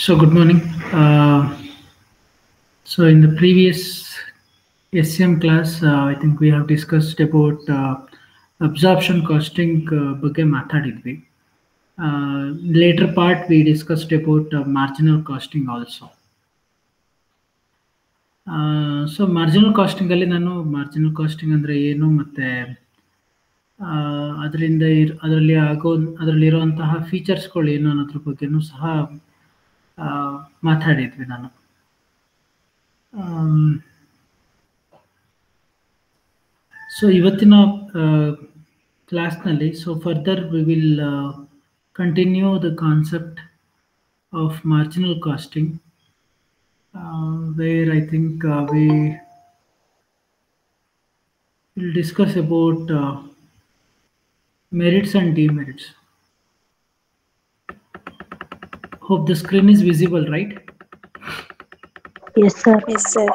So good morning. So in the previous SCM class, I think we have discussed about absorption costing ಬಗ್ಗೆ ಮಾತಾಡಿದ್ವಿ. Later part we discussed about marginal costing also. So marginal costing ಅಲ್ಲಿ ನಾನು marginal costing ಅಂದ್ರೆ ಏನು ಮತ್ತೆ ಅದರಲ್ಲಿರುವಂತಹ ಫೀಚರ್ಸ್ಗಳು ಏನು ಅನ್ನೋದ್ರ ಬಗ್ಗೆನೂ ಸಹ ಮಾತಾಡಿದ್ವಿ ನಾನು. ಸೊ ಇವತ್ತಿನ ಕ್ಲಾಸ್ನಲ್ಲಿ further we will continue the concept of marginal casting, where I think we will discuss about merits and demerits. Hope the screen is visible, right? Yes, sir. Yes, sir.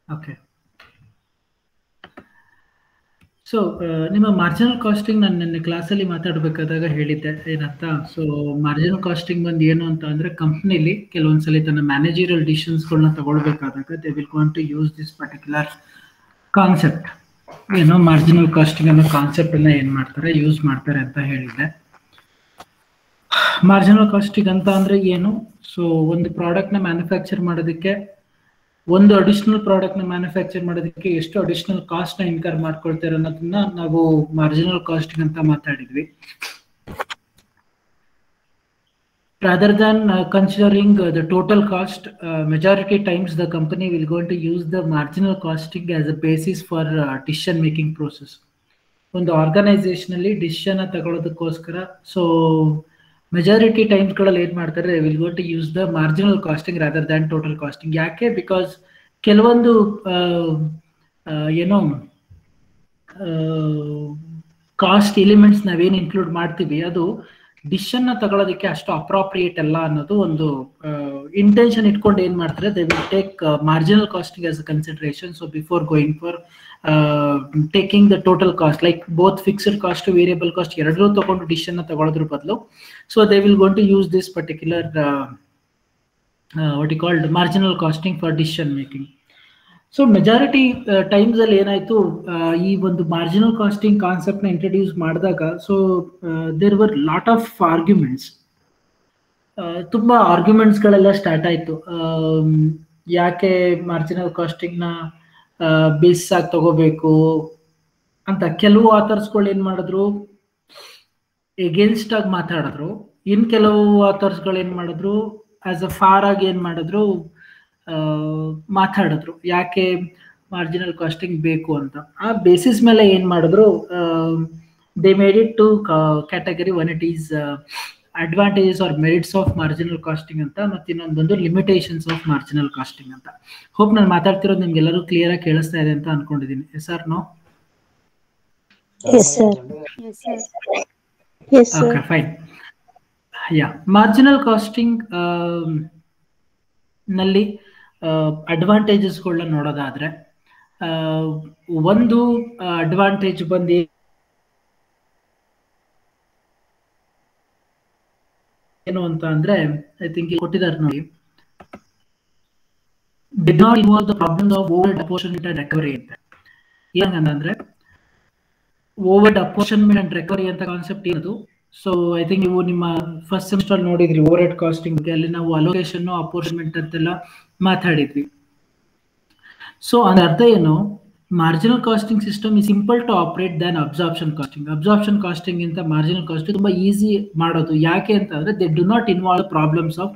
Okay. So ನಿಮ್ಮ marginal casting ನಾನು ನನ್ನ ಕ್ಲಾಸಲ್ಲಿ ಮಾತಾಡಬೇಕಾದಾಗ ಹೇಳಿದ್ದೆ ಏನಂತ. So marginal casting ಬಂದು ಏನು ಅಂತ ಅಂದರೆ, ಕಂಪ್ನಿಲಿ ಕೆಲವೊಂದ್ಸಲಿ ತನ್ನ ಮ್ಯಾನೇಜರಿಯಲ್ ಡಿಸಿಷನ್ಸ್ಗಳನ್ನ ತಗೊಳ್ಬೇಕಾದಾಗ they will gonna use this particular concept. ಏನೋ ಮಾರ್ಜಿನಲ್ ಕಾಸ್ಟಿಂಗ್ ಅನ್ನೋ ಕಾನ್ಸೆಪ್ಟ್ ಅನ್ನ ಏನ್ ಮಾಡ್ತಾರೆ, ಯೂಸ್ ಮಾಡ್ತಾರೆ ಅಂತ ಹೇಳಿದೆ. ಮಾರ್ಜಿನಲ್ ಕಾಸ್ಟಿಂಗ್ ಅಂತ ಅಂದ್ರೆ ಏನು? ಸೊ ಒಂದು ಪ್ರಾಡಕ್ಟ್ ನ ಮ್ಯಾನುಫ್ಯಾಕ್ಚರ್ ಮಾಡೋದಕ್ಕೆ, ಒಂದು ಅಡಿಷನಲ್ ಪ್ರಾಡಕ್ಟ್ ನ ಮ್ಯಾನುಫ್ಯಾಕ್ಚರ್ ಮಾಡೋದಕ್ಕೆ ಎಷ್ಟು ಅಡಿಷನಲ್ ಕಾಸ್ಟ್ ನ ಇನ್ಕರ್ ಮಾಡ್ಕೊಳ್ತಾರೆ ಅನ್ನೋದನ್ನ ನಾವು ಮಾರ್ಜಿನಲ್ ಕಾಸ್ಟಿಂಗ್ ಅಂತ ಮಾತಾಡಿದ್ವಿ. Rather than considering the total cost, majority times the company will going to use the marginal costing as a basis for decision making process. ಒಂದು ಆರ್ಗನೈಸೇಷನ್ ಅಲ್ಲಿ ಡಿಸಿಷನ್ ತಗೊಳ್ಳೋದಕ್ಕೋಸ್ಕರ so majority times ಗಳಲ್ಲಿ ಏನ್ ಮಾಡ್ತಾರೆ, will go to use the marginal costing rather than total costing. ಯಾಕೆ? Because ಕೆಲವೊಂದು ಏನೋ cost elements ನಾವೇನು ಇನ್ಕ್ಲೂಡ್ ಮಾಡ್ತೀವಿ ಅದು ಡಿಸಿಷನ್ ನ ತಗೊಳ್ಳೋದಕ್ಕೆ ಅಷ್ಟು ಅಪ್ರಾಪ್ರಿಯೇಟ್ ಅಲ್ಲ ಅನ್ನೋದು ಒಂದು ಇಂಟೆನ್ಷನ್ ಇಟ್ಕೊಂಡು ಏನ್ ಮಾಡ್ತಾರೆ, they will take marginal costing as a consideration. So before going for taking the total cost, like both fixed cost variable cost ಎರಡೂ ತಗೊಂಡು ಡಿಸಿಷನ್ ನ ತಗೊಳ್ಳೋದ್ರ ಬದಲು so they will gonna use this particular what you called marginal costing for decision making. So majority times ಅಲ್ಲಿ ಏನಾಯ್ತು, ಈ ಒಂದು marginal costing concept ನ ಇಂಟ್ರೊಡ್ಯೂಸ್ ಮಾಡಿದಾಗ so there were lot of arguments, ತುಂಬಾ ಆರ್ಗ್ಯುಮೆಂಟ್ಸ್ ಗಳೆಲ್ಲ ಸ್ಟಾರ್ಟ್ ಆಯ್ತು. ಯಾಕೆ ಮಾರ್ಜಿನಲ್ ಕಾಸ್ಟಿಂಗ್ ನ ಬೇಸಿಸ್ ಆಗಿ ತಗೋಬೇಕು ಅಂತ ಕೆಲವು ಆಥರ್ಸ್ಗಳು ಏನ್ ಮಾಡಿದ್ರು, ಎಗೇನ್ಸ್ಟ್ ಆಗಿ ಮಾತಾಡಿದ್ರು. ಇನ್ ಕೆಲವು ಆಥರ್ಸ್ಗಳು ಏನ್ ಮಾಡಿದ್ರು, ಆಸ್ ಅ ಫಾರ್ ಆಗಿ ಏನ್ ಮಾಡಿದ್ರು, ಮಾತಾಡಿದ್ರು ಯಾಕೆ ಮಾರ್ಜಿನಲ್ ಕಾಸ್ಟಿಂಗ್ ಬೇಕು ಅಂತ. ಆ ಬೇಸಿಸ್ ಮೇಲೆ ಏನ್ ಮಾಡಿದ್ರು, they made it to category. One it is advantages or merits of marginal costing ಅಂತ, ಮತ್ತೆ ಇನ್ನೊಂದೊಂದು ಲಿಮಿಟೇಷನ್ಸ್ ಆಫ್ ಮಾರ್ಜಿನಲ್ ಕಾಸ್ಟಿಂಗ್ ಅಂತ. ಹೋಪ್ ನಾನು ಮಾತಾಡ್ತಿರೋದು ನಿಮ್ಗೆಲ್ಲರೂ ಕ್ಲಿಯರ್ ಆಗಿ ಕೇಳಿಸ್ತಾ ಇದೆ ಅಂತ ಅನ್ಕೊಂಡಿದ್ದೀನಿ. Yes or no? Yes, sir. Yes, sir. Yes, sir. Okay, fine. Yeah, marginal costing ನಲ್ಲಿ ಅಡ್ವಾಂಟೇಜಸ್ಗಳನ್ನ ನೋಡೋದಾದ್ರೆ, ಒಂದು ಅಡ್ವಾಂಟೇಜ್ ಬಂದು ಏನು ಅಂತ ಅಂದ್ರೆ, ಐ ಥಿಂಕ್ ಕೊಟ್ಟಿದ್ದಾರೆ ನೋಡಿ, did not involve the problems of over apportionment and recovery ಅಂತ. ಏನಂದ್ರೆ ಓವರ್ ಅಪೋರ್ಷನ್ಮೆಂಟ್ ಅಂಡ್ ರಿಕವರಿ ಅಂತ ಕಾನ್ಸೆಪ್ಟ್ ಏನದು. ಸೊ ಐ ಥಿಂಕ್ ನೀವು ನಿಮ್ಮ ಫಸ್ಟ್ ಸೆಮಿಸ್ಟರ್ ನೋಡಿದ್ರಿ ಓವರ್ ಹೆಡ್ ಕಾಸ್ಟಿಂಗ್, ಅಲ್ಲಿ ನಾವು ಅಲೋಕೇಶನ್ ಅಪೋರ್ಷನ್ಮೆಂಟ್ ಅಂತೆಲ್ಲ ಮಾತಾಡಿದ್ವಿ. ಸೊ ಅದ್ರ ಅರ್ಥ ಏನು, ಮಾರ್ಜಿನಲ್ ಕಾಸ್ಟಿಂಗ್ ಸಿಸ್ಟಮ್ ಈ simple to operate than absorption costing. Absorption costing ಇಂತ ಮಾರ್ಜಿನಲ್ ಕಾಸ್ಟಿಂಗ್ ತುಂಬಾ ಈಸಿ ಮಾಡೋದು. ಯಾಕೆ ಅಂತಂದ್ರೆ they do not involve problems of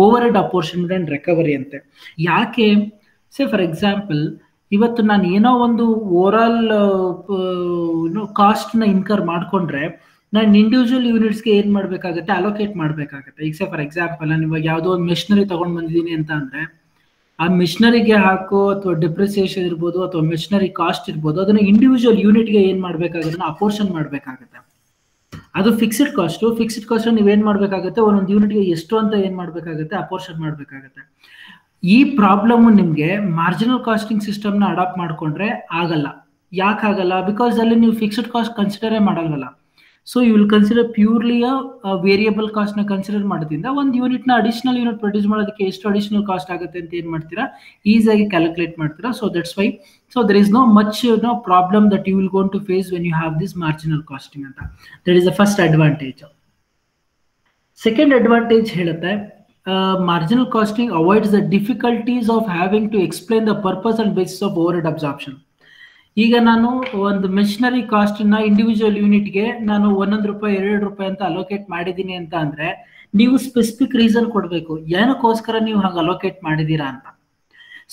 overhead apportionment and recovery ಅಂತೆ. ಯಾಕೆ? ಸೇ ಫಾರ್ ಎಕ್ಸಾಂಪಲ್, ಇವತ್ತು ನಾನು ಏನೋ ಒಂದು ಓವರ್ ಆಲ್ ಕಾಸ್ಟ್ ನ ಇನ್ಕರ್ ಮಾಡ್ಕೊಂಡ್ರೆ ನಾನು ಇಂಡಿವಿಜುವಲ್ ಯೂನಿಟ್ಸ್ಗೆ ಏನ್ ಮಾಡ್ಬೇಕಾಗತ್ತೆ, ಅಲೋಕೇಟ್ ಮಾಡ್ಬೇಕಾಗತ್ತೆ. ಈಗ ಸೇ ಫಾರ್ ಎಕ್ಸಾಂಪಲ್, ನಾನು ಇವಾಗ ಯಾವುದೋ ಒಂದು ಮೆಷಿನರಿ ತಗೊಂಡ್ ಬಂದಿದ್ದೀನಿ ಅಂತ ಅಂದ್ರೆ, ಆ ಮಿಷನರಿಗೆ ಹಾಕೋ ಅಥವಾ ಡಿಪ್ರಿಸಿಯೇಷನ್ ಇರ್ಬೋದು ಅಥವಾ ಮಿಷನರಿ ಕಾಸ್ಟ್ ಇರ್ಬೋದು, ಅದನ್ನ ಇಂಡಿವಿಜುವಲ್ ಯೂನಿಟ್ಗೆ ಏನ್ ಮಾಡ್ಬೇಕಾಗುತ್ತೆ, ಅಪೋರ್ಷನ್ ಮಾಡ್ಬೇಕಾಗತ್ತೆ. ಅದು ಫಿಕ್ಸ್ಡ್ ಕಾಸ್ಟ್. ಫಿಕ್ಸ್ಡ್ ಕಾಸ್ಟ್ ನೀವೇನ್ ಮಾಡ್ಬೇಕಾಗತ್ತೆ, ಒಂದೊಂದು ಯೂನಿಟ್ಗೆ ಎಷ್ಟು ಅಂತ ಏನ್ ಮಾಡ್ಬೇಕಾಗತ್ತೆ, ಅಪೋರ್ಷನ್ ಮಾಡ್ಬೇಕಾಗತ್ತೆ. ಈ ಪ್ರಾಬ್ಲಮ್ ನಿಮ್ಗೆ ಮಾರ್ಜಿನಲ್ ಕಾಸ್ಟಿಂಗ್ ಸಿಸ್ಟಮ್ ನ ಅಡಾಪ್ಟ್ ಮಾಡ್ಕೊಂಡ್ರೆ ಆಗಲ್ಲ. ಯಾಕಾಗಲ್ಲ? ಬಿಕಾಸ್ ಅಲ್ಲಿ ನೀವು ಫಿಕ್ಸ್ಡ್ ಕಾಸ್ಟ್ ಕನ್ಸಿಡರೇ ಮಾಡಲ್ವಲ್ಲ. So you will consider purely variable cost ನ ಕನ್ಸಿಡರ್ ಮಾಡೋದ್ರಿಂದ ಒಂದು ಯೂನಿಟ್ ನ ಅಡಿಷನಲ್ ಯೂನಿಟ್ ಪ್ರೊಡ್ಯೂಸ್ ಮಾಡೋದಕ್ಕೆ ಎಷ್ಟು ಅಡಿಷನಲ್ ಕಾಸ್ಟ್ ಆಗುತ್ತೆ ಅಂತ ಏನ್ ಮಾಡ್ತೀರಾ, ಈಸಿಯಾಗಿ ಕ್ಯಾಲ್ಕುಲೇಟ್ ಮಾಡ್ತೀರಾ. So that's why so there is no much problem that you will gonna face when you have this marginal costing ಅಂತ. That is the first advantage. Second advantage ಹೇಳುತ್ತೆ, marginal costing avoids the difficulties of having to explain the purpose and basis of overhead absorption. ಈಗ ನಾನು ಒಂದು machinery cost ನ individual ಯೂನಿಟ್ಗೆ ನಾನು ₹1 ₹2 ಅಂತ allocate ಮಾಡಿದ್ದೀನಿ ಅಂತ ಅಂದ್ರೆ ನೀವು ಸ್ಪೆಸಿಫಿಕ್ ರೀಸನ್ ಕೊಡಬೇಕು, ಏನಕ್ಕೋಸ್ಕರ ನೀವು ಹಾಗೆ ಅಲೋಕೇಟ್ ಮಾಡಿದೀರಾ ಅಂತ.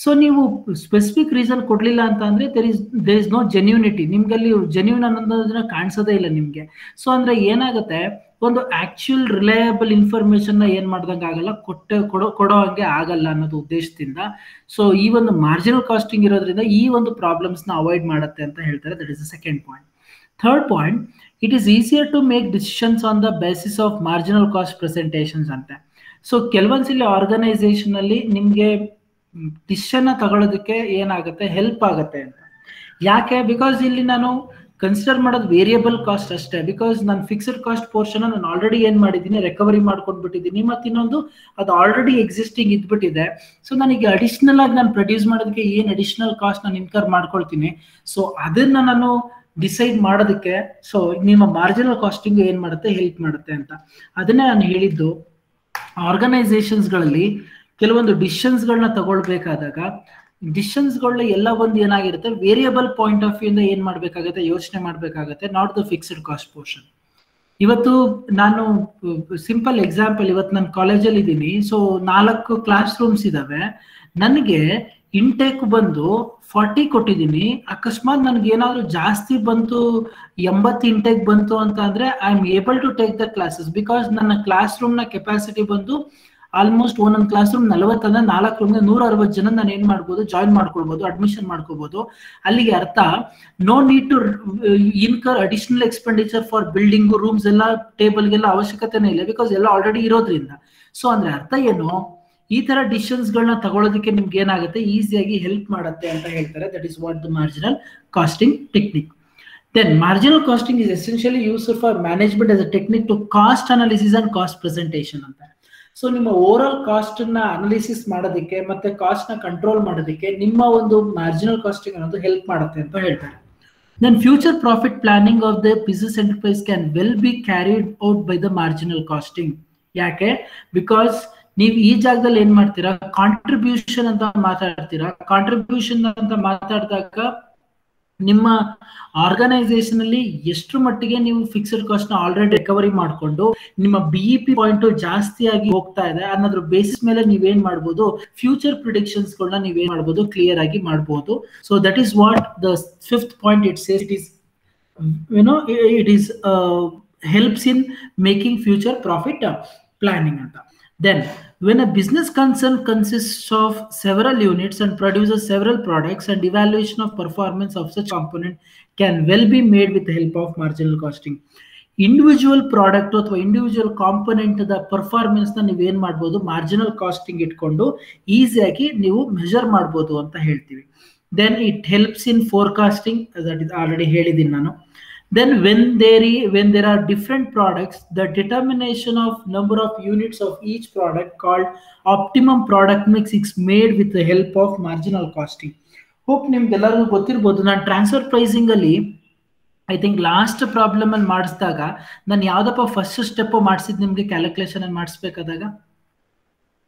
ಸೊ ನೀವು ಸ್ಪೆಸಿಫಿಕ್ ರೀಸನ್ ಕೊಡ್ಲಿಲ್ಲ ಅಂತ ಅಂದ್ರೆ ದೇರ್ ಇಸ್ ನೋ ಜೆನ್ಯೂನಿಟಿ, ನಿಮ್ಗೆ ಅಲ್ಲಿ ಜೆನ್ಯೂನ್ ಅನ್ನೋದನ್ನ ಕಾಣಿಸೋದೇ ಇಲ್ಲ ನಿಮ್ಗೆ. ಸೊ ಅಂದ್ರೆ ಏನಾಗುತ್ತೆ, ಒಂದು ಆಕ್ಚುಯಲ್ ರಿಲಯಬಲ್ ಇನ್ಫಾರ್ಮೇಶನ್ ನ ಏನ್ ಮಾಡ್ದಂಗೆ ಆಗಲ್ಲ, ಕೊಡೋ ಹಂಗೆ ಆಗಲ್ಲ ಅನ್ನೋದು ಉದ್ದೇಶದಿಂದ. ಸೊ ಈ ಒಂದು ಮಾರ್ಜಿನಲ್ ಕಾಸ್ಟಿಂಗ್ ಇರೋದ್ರಿಂದ ಈ ಒಂದು ಪ್ರಾಬ್ಲಮ್ಸ್ ನ ಅವಾಯ್ಡ್ ಮಾಡುತ್ತೆ ಅಂತ ಹೇಳ್ತಾರೆ. That is the second point. Third point, it is easier to make decisions on the basis of marginal cost presentations ಅಂತ. ಸೊ ಕೆಲವೊಂದ್ಸಲಿ ಆರ್ಗನೈಸೇಷನ್ ಅಲ್ಲಿ ನಿಮ್ಗೆ ಡಿಸಿಷನ್ ತಗೊಳ್ಳೋದಕ್ಕೆ ಏನಾಗುತ್ತೆ, ಹೆಲ್ಪ್ ಆಗುತ್ತೆ ಅಂತ. ಯಾಕೆ? ಬಿಕಾಸ್ ಇಲ್ಲಿ ನಾನು ಕನ್ಸಿಡರ್ ಮಾಡೋದು ವೇರಿಯಬಲ್ ಕಾಸ್ಟ್ ಅಷ್ಟೇ. ಬಿಕಾಸ್ ನಾನು ಫಿಕ್ಸ್ಡ್ ಕಾಸ್ಟ್ ಪೋರ್ಷನ್ ನಾನು ಆಲ್ರೆಡಿ ಏನ್ ಮಾಡಿದ್ದೀನಿ, ರಿಕವರಿ ಮಾಡ್ಕೊಂಡ್ಬಿಟ್ಟಿದ್ದೀನಿ. ಮತ್ತೆ ಇನ್ನೊಂದು ಅದು ಆಲ್ರೆಡಿ ಎಕ್ಸಿಸ್ಟಿಂಗ್ ಇದ್ಬಿಟ್ಟಿದೆ. ಸೊ ನನಗೆ ಅಡಿಷನಲ್ ಆಗಿ ನಾನು ಪ್ರೊಡ್ಯೂಸ್ ಮಾಡೋದಕ್ಕೆ ಏನ್ ಅಡಿಷನಲ್ ಕಾಸ್ಟ್ ನಾನು ಇನ್ಕರ್ ಮಾಡ್ಕೊಳ್ತೀನಿ, ಸೊ ಅದನ್ನ ನಾನು ಡಿಸೈಡ್ ಮಾಡೋದಕ್ಕೆ ಸೊ ನಿಮ್ಮ ಮಾರ್ಜಿನಲ್ ಕಾಸ್ಟಿಂಗ್ ಏನ್ ಮಾಡುತ್ತೆ, ಹೆಲ್ಪ್ ಮಾಡುತ್ತೆ ಅಂತ. ಅದನ್ನೇ ನಾನು ಹೇಳಿದ್ದು, ಆರ್ಗನೈಸೇಷನ್ಸ್ ಗಳಲ್ಲಿ ಕೆಲವೊಂದು ಡಿಸಿಷನ್ಸ್ ಗಳನ್ನ ತಗೊಳ್ಬೇಕಾದಾಗ ಡಿಸಿಷನ್ಸ್ಗಳ ಎಲ್ಲ ಒಂದು ಏನಾಗಿರುತ್ತೆ, ವೇರಿಯಬಲ್ ಪಾಯಿಂಟ್ ಆಫ್ ವ್ಯೂ ಇಂದ ಏನ್ ಮಾಡ್ಬೇಕಾಗತ್ತೆ, ಯೋಚನೆ ಮಾಡ್ಬೇಕಾಗತ್ತೆ, not the fixed cost portion. ಇವತ್ತು ನಾನು ಸಿಂಪಲ್ ಎಕ್ಸಾಂಪಲ್, ಇವತ್ತು ನಾನು ಕಾಲೇಜಲ್ಲಿ ಇದ್ದೀನಿ. ಸೊ 4 ಕ್ಲಾಸ್ ರೂಮ್ಸ್ ಇದಾವೆ. ನನಗೆ ಇಂಟೇಕ್ ಬಂದು 40 ಕೊಟ್ಟಿದ್ದೀನಿ. ಅಕಸ್ಮಾತ್ ನನ್ಗೆ ಏನಾದ್ರು ಜಾಸ್ತಿ ಬಂತು, 80 ಇಂಟೇಕ್ ಬಂತು ಅಂತ ಅಂದ್ರೆ I am able to take the classes. Because ನನ್ನ ಕ್ಲಾಸ್ ರೂಮ್ ನ ಕೆಪಾಸಿಟಿ ಬಂದು ಆಲ್ಮೋಸ್ಟ್ ಒಂದೊಂದು ಕ್ಲಾಸ್ ರೂಮ್ 40 ಅಂದ್ರೆ 4 ರೂಮ್ಗೆ 160 ಜನ ನಾನು ಏನ್ ಮಾಡ್ಬೋದು, ಜಾಯಿನ್ ಮಾಡ್ಕೊಳ್ಬಹುದು, ಅಡ್ಮಿಷನ್ ಮಾಡ್ಕೋಬಹುದು. ಅಲ್ಲಿಗೆ ಅರ್ಥ no need to incur additional expenditure for building rooms ಎಲ್ಲ, ಟೇಬಲ್ಗೆಲ್ಲ ಅವಶ್ಯಕತೆನೇ ಇಲ್ಲ, ಬಿಕಾಸ್ ಎಲ್ಲ ಆಲ್ರೆಡಿ ಇರೋದ್ರಿಂದ. ಸೊ ಅಂದ್ರೆ ಅರ್ಥ ಏನು, ಈ ತರ ಡಿಸಿಷನ್ಸ್ ಗಳನ್ನ ತಗೊಳ್ಳೋದಕ್ಕೆ ನಿಮ್ಗೆ ಏನಾಗುತ್ತೆ, ಈಸಿಯಾಗಿ ಹೆಲ್ಪ್ ಮಾಡುತ್ತೆ ಅಂತ ಹೇಳ್ತಾರೆ. That is what the marginal costing technique. Then marginal costing is essentially used for management as a technique to cost analysis and cost presentation ಅಂತ. ಸೊ ನಿಮ್ಮ ಓವರ್ ಆಲ್ ಕಾಸ್ಟ್ ನ ಅನಾಲಿಸಿಸ್ ಮಾಡೋದಕ್ಕೆ ಮತ್ತೆ ಕಾಸ್ಟ್ ನ control ಮಾಡೋದಕ್ಕೆ ನಿಮ್ಮ ಒಂದು marginal casting ಅನ್ನೋದು ಹೆಲ್ಪ್ ಮಾಡುತ್ತೆ ಅಂತ ಹೇಳ್ತಾರೆ. Then future profit planning of the business enterprise can well be carried out by the marginal costing. ಯಾಕೆ? ಬಿಕಾಸ್ ನೀವು ಈ ಜಾಗದಲ್ಲಿ ಏನ್ ಮಾಡ್ತೀರಾ, ಕಾಂಟ್ರಿಬ್ಯೂಷನ್ ಅಂತ ಮಾತಾಡ್ತೀರಾ. ಕಾಂಟ್ರಿಬ್ಯೂಷನ್ ಅಂತ ಮಾತಾಡಿದಾಗ ನಿಮ್ಮ ಆರ್ಗನೈಸೇಷನ್ ಅಲ್ಲಿ ಎಷ್ಟು ಮಟ್ಟಿಗೆ ನೀವು ಫಿಕ್ಸ್ಡ್ ಕಾಸ್ಟ್ ನ ಆಲ್ರೆಡಿ ರಿಕವರಿ ಮಾಡ್ಕೊಂಡು ನಿಮ್ಮ BEP ಪಾಯಿಂಟ್ ಜಾಸ್ತಿ ಆಗಿ ಹೋಗ್ತಾ ಇದೆ ಅನ್ನೋದ್ರ ಬೇಸಿಸ್ ಮೇಲೆ ನೀವೇನ್ ಮಾಡ್ಬೋದು, ಫ್ಯೂಚರ್ ಪ್ರಿಡಿಕ್ಷನ್ಸ್ ಗಳನ್ನ ನೀವೇನ್ ಮಾಡ್ಬೋದು, ಕ್ಲಿಯರ್ ಆಗಿ ಮಾಡ್ಬೋದು. So that is what the 5th point it says. It is it is helps in making future profit planning ಅಂತ. Then when a business concern consists of several units and produces several products, and evaluation of performance of such component can well be made with the help of marginal costing. Individual product ಅಥವಾ individual component the performance ನ ನೀವೇನ್ ಮಾಡ್ಬೋದು, marginal casting ಇಟ್ಕೊಂಡು ಈಸಿಯಾಗಿ ನೀವು measure ಮಾಡ್ಬೋದು ಅಂತ ಹೇಳ್ತೀವಿ. Then it helps in forecasting, that is already ಹೇಳಿದ್ದೀನಿ ನಾನು. Then when there are different products, the determination of number of units of each product called optimum product mix is made with the help of marginal costing. Hope ನಿಮ್ಗೆಲ್ಲರಿಗೂ ಗೊತ್ತಿರ್ಬೋದು. ನಾನು transfer pricing ಅಲ್ಲಿ I think last problem ಅಲ್ಲಿ ಮಾಡಿಸಿದಾಗ ನಾನು ಯಾವ್ದಪ್ಪ first step ಮಾಡಿಸಿದ್ ನಿಮ್ಗೆ calculation ಅಲ್ಲಿ ಮಾಡಿಸ್ಬೇಕಾದಾಗ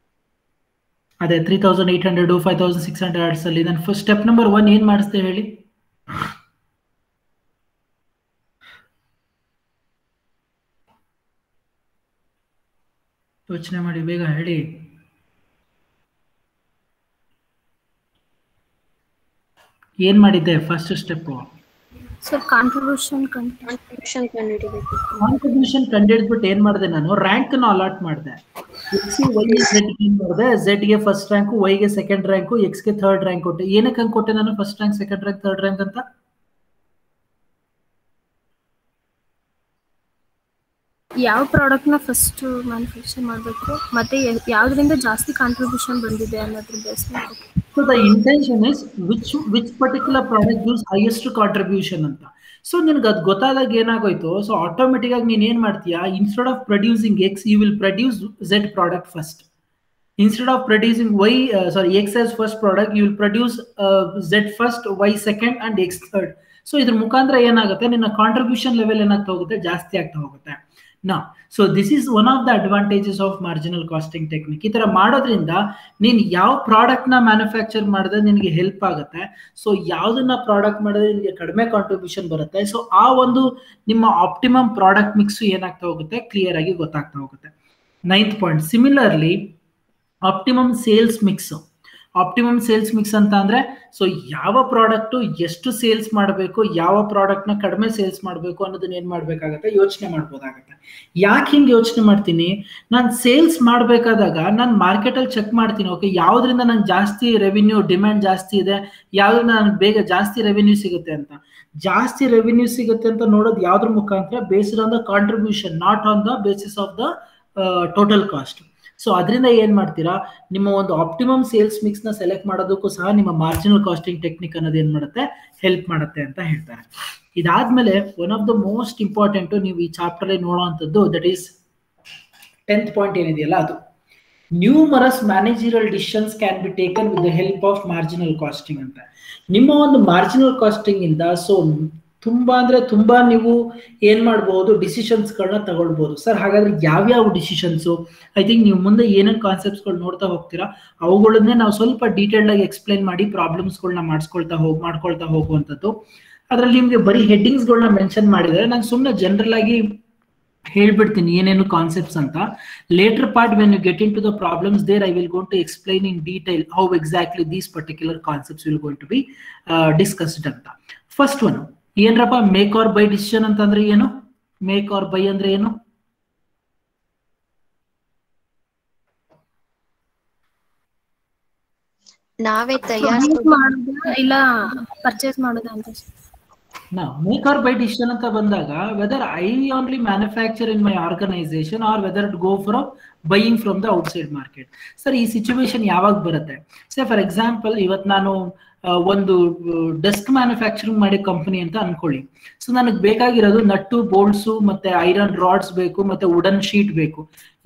ಅದೇ 3800 5600 ಅಲ್ಲಿ ನಾನು ಫಸ್ಟ್ ಸ್ಟೆಪ್ ನಂಬರ್ 1 ಏನ್ ಮಾಡಿಸ್ತೆ ಹೇಳಿ? ಯೋಚನೆ ಮಾಡಿ, ಬೇಗ ಹೇಳಿ. ಏನ್ ಮಾಡಿದ್ದೆ ಫಸ್ಟ್ ಸ್ಟೆಪ್? ಕಾಂಟ್ರಿಬ್ಯೂಷನ್ ಕಂಡಿಡ್ಬಿಟ್ಟು ಏನ್ ಮಾಡಿದೆ, ನಾನು ರ್ಯಾಂಕ್ ನ ಅಲಾಟ್ ಮಾಡಿದೆ. ಝೆಡ್ ಗೆ ಫಸ್ಟ್ ರ್ಯಾಂಕ್, ವೈ ಗೆ ಸೆಕೆಂಡ್ ರ್ಯಾಂಕ್, ಎಕ್ಸ್ ಗೆ ಥರ್ಡ್ ರ್ಯಾಂಕ್ ಕೊಟ್ಟೆ. ಏನಕ್ಕೆ ಹಂಗೆ ಕೊಟ್ಟೆ ನಾನು? First rank, second rank, third rank ಅಂತ. ಯಾವ ಪ್ರಾಡಕ್ಟ್ ನ ಫಸ್ಟ್ ಮ್ಯಾನುಫ್ಯಾಕ್ಚರ್ ಮಾಡಬೇಕು ಮತ್ತೆ ಯಾವ್ದ್ರಿಂದ ಜಾಸ್ತಿ ಕಾಂಟ್ರಿಬ್ಯೂಷನ್ ಬಂದಿದೆ ಅನ್ನೋದ್ರ ಬೇಸ್ ಮೇಲೆ. So the intention is which particular product gives highest contribution ಅಂತ. ಸೊ ನಿನ್ಗೆ ಅದು ಗೊತ್ತಾದಾಗ ಏನಾಗೋಯ್ತು, ಸೊ ಆಟೋಮೆಟಿಕ್ ಆಗಿ ನೀನ್ ಏನ್ ಮಾಡ್ತೀಯಾ, instead of producing X U will produce Z product first. Instead of producing X as first product, you will produce Z first, Y second and X third. So ಇದ್ರ ಮುಖಾಂತರ ಏನಾಗುತ್ತೆ, ನಿನ್ನ ಕಾಂಟ್ರಿಬ್ಯೂಷನ್ ಲೆವೆಲ್ ಏನಾಗ್ತಾ ಹೋಗುತ್ತೆ, ಜಾಸ್ತಿ ಆಗ್ತಾ ಹೋಗುತ್ತೆ. ನಾ so this is one of the advantages of marginal costing technique. ಈ ತರ ಮಾಡೋದ್ರಿಂದ ನೀನ್ ಯಾವ ಪ್ರಾಡಕ್ಟ್ ನ ಮ್ಯಾನುಫ್ಯಾಕ್ಚರ್ ಮಾಡಿದ್ರೆ ನಿನಗೆ ಹೆಲ್ಪ್ ಆಗುತ್ತೆ, ಸೊ ಯಾವ್ದನ್ನ ಪ್ರಾಡಕ್ಟ್ ಮಾಡಿದ್ರೆ ನಿಮಗೆ ಕಡಿಮೆ ಕಾಂಟ್ರಿಬ್ಯೂಷನ್ ಬರುತ್ತೆ, ಸೊ ಆ ಒಂದು ನಿಮ್ಮ ಆಪ್ಟಿಮಮ್ ಪ್ರಾಡಕ್ಟ್ ಮಿಕ್ಸ್ ಏನಾಗ್ತಾ ಹೋಗುತ್ತೆ, ಕ್ಲಿಯರ್ ಆಗಿ ಗೊತ್ತಾಗ್ತಾ ಹೋಗುತ್ತೆ. 9th point, similarly optimum sales mix. Optimum sales mix ಅಂತ ಅಂದ್ರೆ, ಸೊ ಯಾವ ಪ್ರಾಡಕ್ಟ್ ಎಷ್ಟು ಸೇಲ್ಸ್ ಮಾಡಬೇಕು, ಯಾವ ಪ್ರಾಡಕ್ಟ್ ನ ಕಡಿಮೆ ಸೇಲ್ಸ್ ಮಾಡಬೇಕು ಅನ್ನೋದನ್ನ ಏನ್ ಮಾಡ್ಬೇಕಾಗತ್ತೆ, ಯೋಚನೆ ಮಾಡ್ಬೋದಾಗತ್ತೆ. ಯಾಕೆ ಹಿಂಗೆ ಯೋಚನೆ ಮಾಡ್ತೀನಿ, ನಾನು ಸೇಲ್ಸ್ ಮಾಡ್ಬೇಕಾದಾಗ ನಾನು ಮಾರ್ಕೆಟ್ ಅಲ್ಲಿ ಚೆಕ್ ಮಾಡ್ತೀನಿ, ಓಕೆ ಯಾವ್ದ್ರಿಂದ ನಂಗೆ ಜಾಸ್ತಿ ರೆವಿನ್ಯೂ ಡಿಮ್ಯಾಂಡ್ ಜಾಸ್ತಿ ಇದೆ, ಯಾವ್ದ್ರಿಂದ ನನಗೆ ಬೇಗ ಜಾಸ್ತಿ ರೆವಿನ್ಯೂ ಸಿಗುತ್ತೆ ಅಂತ. ಜಾಸ್ತಿ ರೆವಿನ್ಯೂ ಸಿಗುತ್ತೆ ಅಂತ ನೋಡೋದು ಯಾವ್ದ್ರ ಮುಖಾಂತರ, based on the contribution, not on the basis of the total cost. So ಅದರಿಂದ ಏನ್ ಮಾಡ್ತೀರಾ, ನಿಮ್ಮ ಒಂದು ಆಪ್ಟಿಮಮ್ ಸೇಲ್ಸ್ ಮಿಕ್ಸ್ ನ ಸೆಲೆಕ್ಟ್ ಮಾಡೋದಕ್ಕೂ ಸಹ ನಿಮ್ಮ ಮಾರ್ಜಿನಲ್ ಕಾಸ್ಟಿಂಗ್ ಟೆಕ್ನಿಕ್ ಅನ್ನೋದು ಏನ್ ಮಾಡುತ್ತೆ, ಹೆಲ್ಪ್ ಮಾಡುತ್ತೆ ಅಂತ ಹೇಳ್ತಾರೆ. ಇದಾದ್ಮೇಲೆ one of the most important ನೀವು ಈ ಚಾಪ್ಟರ್ ಅಲ್ಲಿ ನೋಡುವಂಥದ್ದು, ದಟ್ ಈಸ್ 10th ಪಾಯಿಂಟ್ ಏನಿದೆಯಲ್ಲ ಅದು, numerous managerial decisions can be taken with the help of marginal costing ಅಂತ. ನಿಮ್ಮ ಒಂದು ಮಾರ್ಜಿನಲ್ ಕಾಸ್ಟಿಂಗ್ ಇಂದ ಸೊ ತುಂಬಾ ಅಂದ್ರೆ ತುಂಬಾ ನೀವು ಏನ್ ಮಾಡಬಹುದು, ಡಿಸಿಷನ್ಸ್ ಗಳನ್ನ ತಗೊಳ್ಬಹುದು. ಸರ್ ಹಾಗಾದ್ರೆ ಯಾವ್ಯಾವ ಡಿಸಿಷನ್ಸ್, ಐ ಥಿಂಕ್ ನೀವು ಮುಂದೆ ಏನೇನು ಕಾನ್ಸೆಪ್ಟ್ಸ್ ಗಳು ನೋಡ್ತಾ ಹೋಗ್ತೀರಾ ಅವುಗಳನ್ನೇ ನಾವು ಸ್ವಲ್ಪ ಡೀಟೇಲ್ ಆಗಿ ಎಕ್ಸ್ಪ್ಲೈನ್ ಮಾಡಿ ಪ್ರಾಬ್ಲಮ್ಸ್ ಗಳನ್ನ ಮಾಡ್ಕೊಳ್ತಾ ಹೋಗುವಂಥದ್ದು. ಅದ್ರಲ್ಲಿ ನಿಮ್ಗೆ ಬರೀ ಹೆಡ್ಡಿಂಗ್ಸ್ ಗಳನ್ನ ಮೆನ್ಷನ್ ಮಾಡಿದ್ರೆ ನಾನು ಸುಮ್ಮನೆ ಜನರಲ್ ಆಗಿ ಹೇಳ್ಬಿಡ್ತೀನಿ ಏನೇನು ಕಾನ್ಸೆಪ್ಟ್ಸ್ ಅಂತ. Later part when you get in to the problems there I will gonna explain in detail how exactly these particular concepts will gonna be discussed ಅಂತ. First one ಏನ್ರಪ್ಪ, make or buy decision ಅಂತಂದ್ರೆ ಏನು, make or by ಅಂದ್ರೆ ಏನು? ನಾವೇ ತಯಾರಿಸಿ ಮಾಡೋದು ಇಲ್ಲ ಪರ್ಚೇಸ್ ಮಾಡೋದು ಅಂತ. ಮೇಕ್ ಆರ್ ಬೈ ಡಿಸಿಷನ್ ಅಂತ ಬಂದಾಗ whether I only manufacture in my organisation or whether it go from buying from the outside market. Sir ಈ ಸಿಚುವೇಶನ್ ಯಾವಾಗ ಬರುತ್ತೆ, ಸೇ ಫಾರ್ ಎಕ್ಸಾಂಪಲ್ ಇವತ್ತು ನಾನು ಒಂದು ಡೆಸ್ಕ್ ಮ್ಯಾನುಫ್ಯಾಕ್ಚರಿಂಗ್ ಮಾಡಿ ಕಂಪನಿ ಅಂತ ಅನ್ಕೊಳ್ಳಿ. ಸೊ ನನಗೆ ಬೇಕಾಗಿರೋದು ನಟ್ಟು ಬೋಲ್ಟ್ಸು ಮತ್ತೆ ಐರನ್ ರಾಡ್ಸ್ ಬೇಕು ಮತ್ತೆ ವುಡನ್ ಶೀಟ್ ಬೇಕು.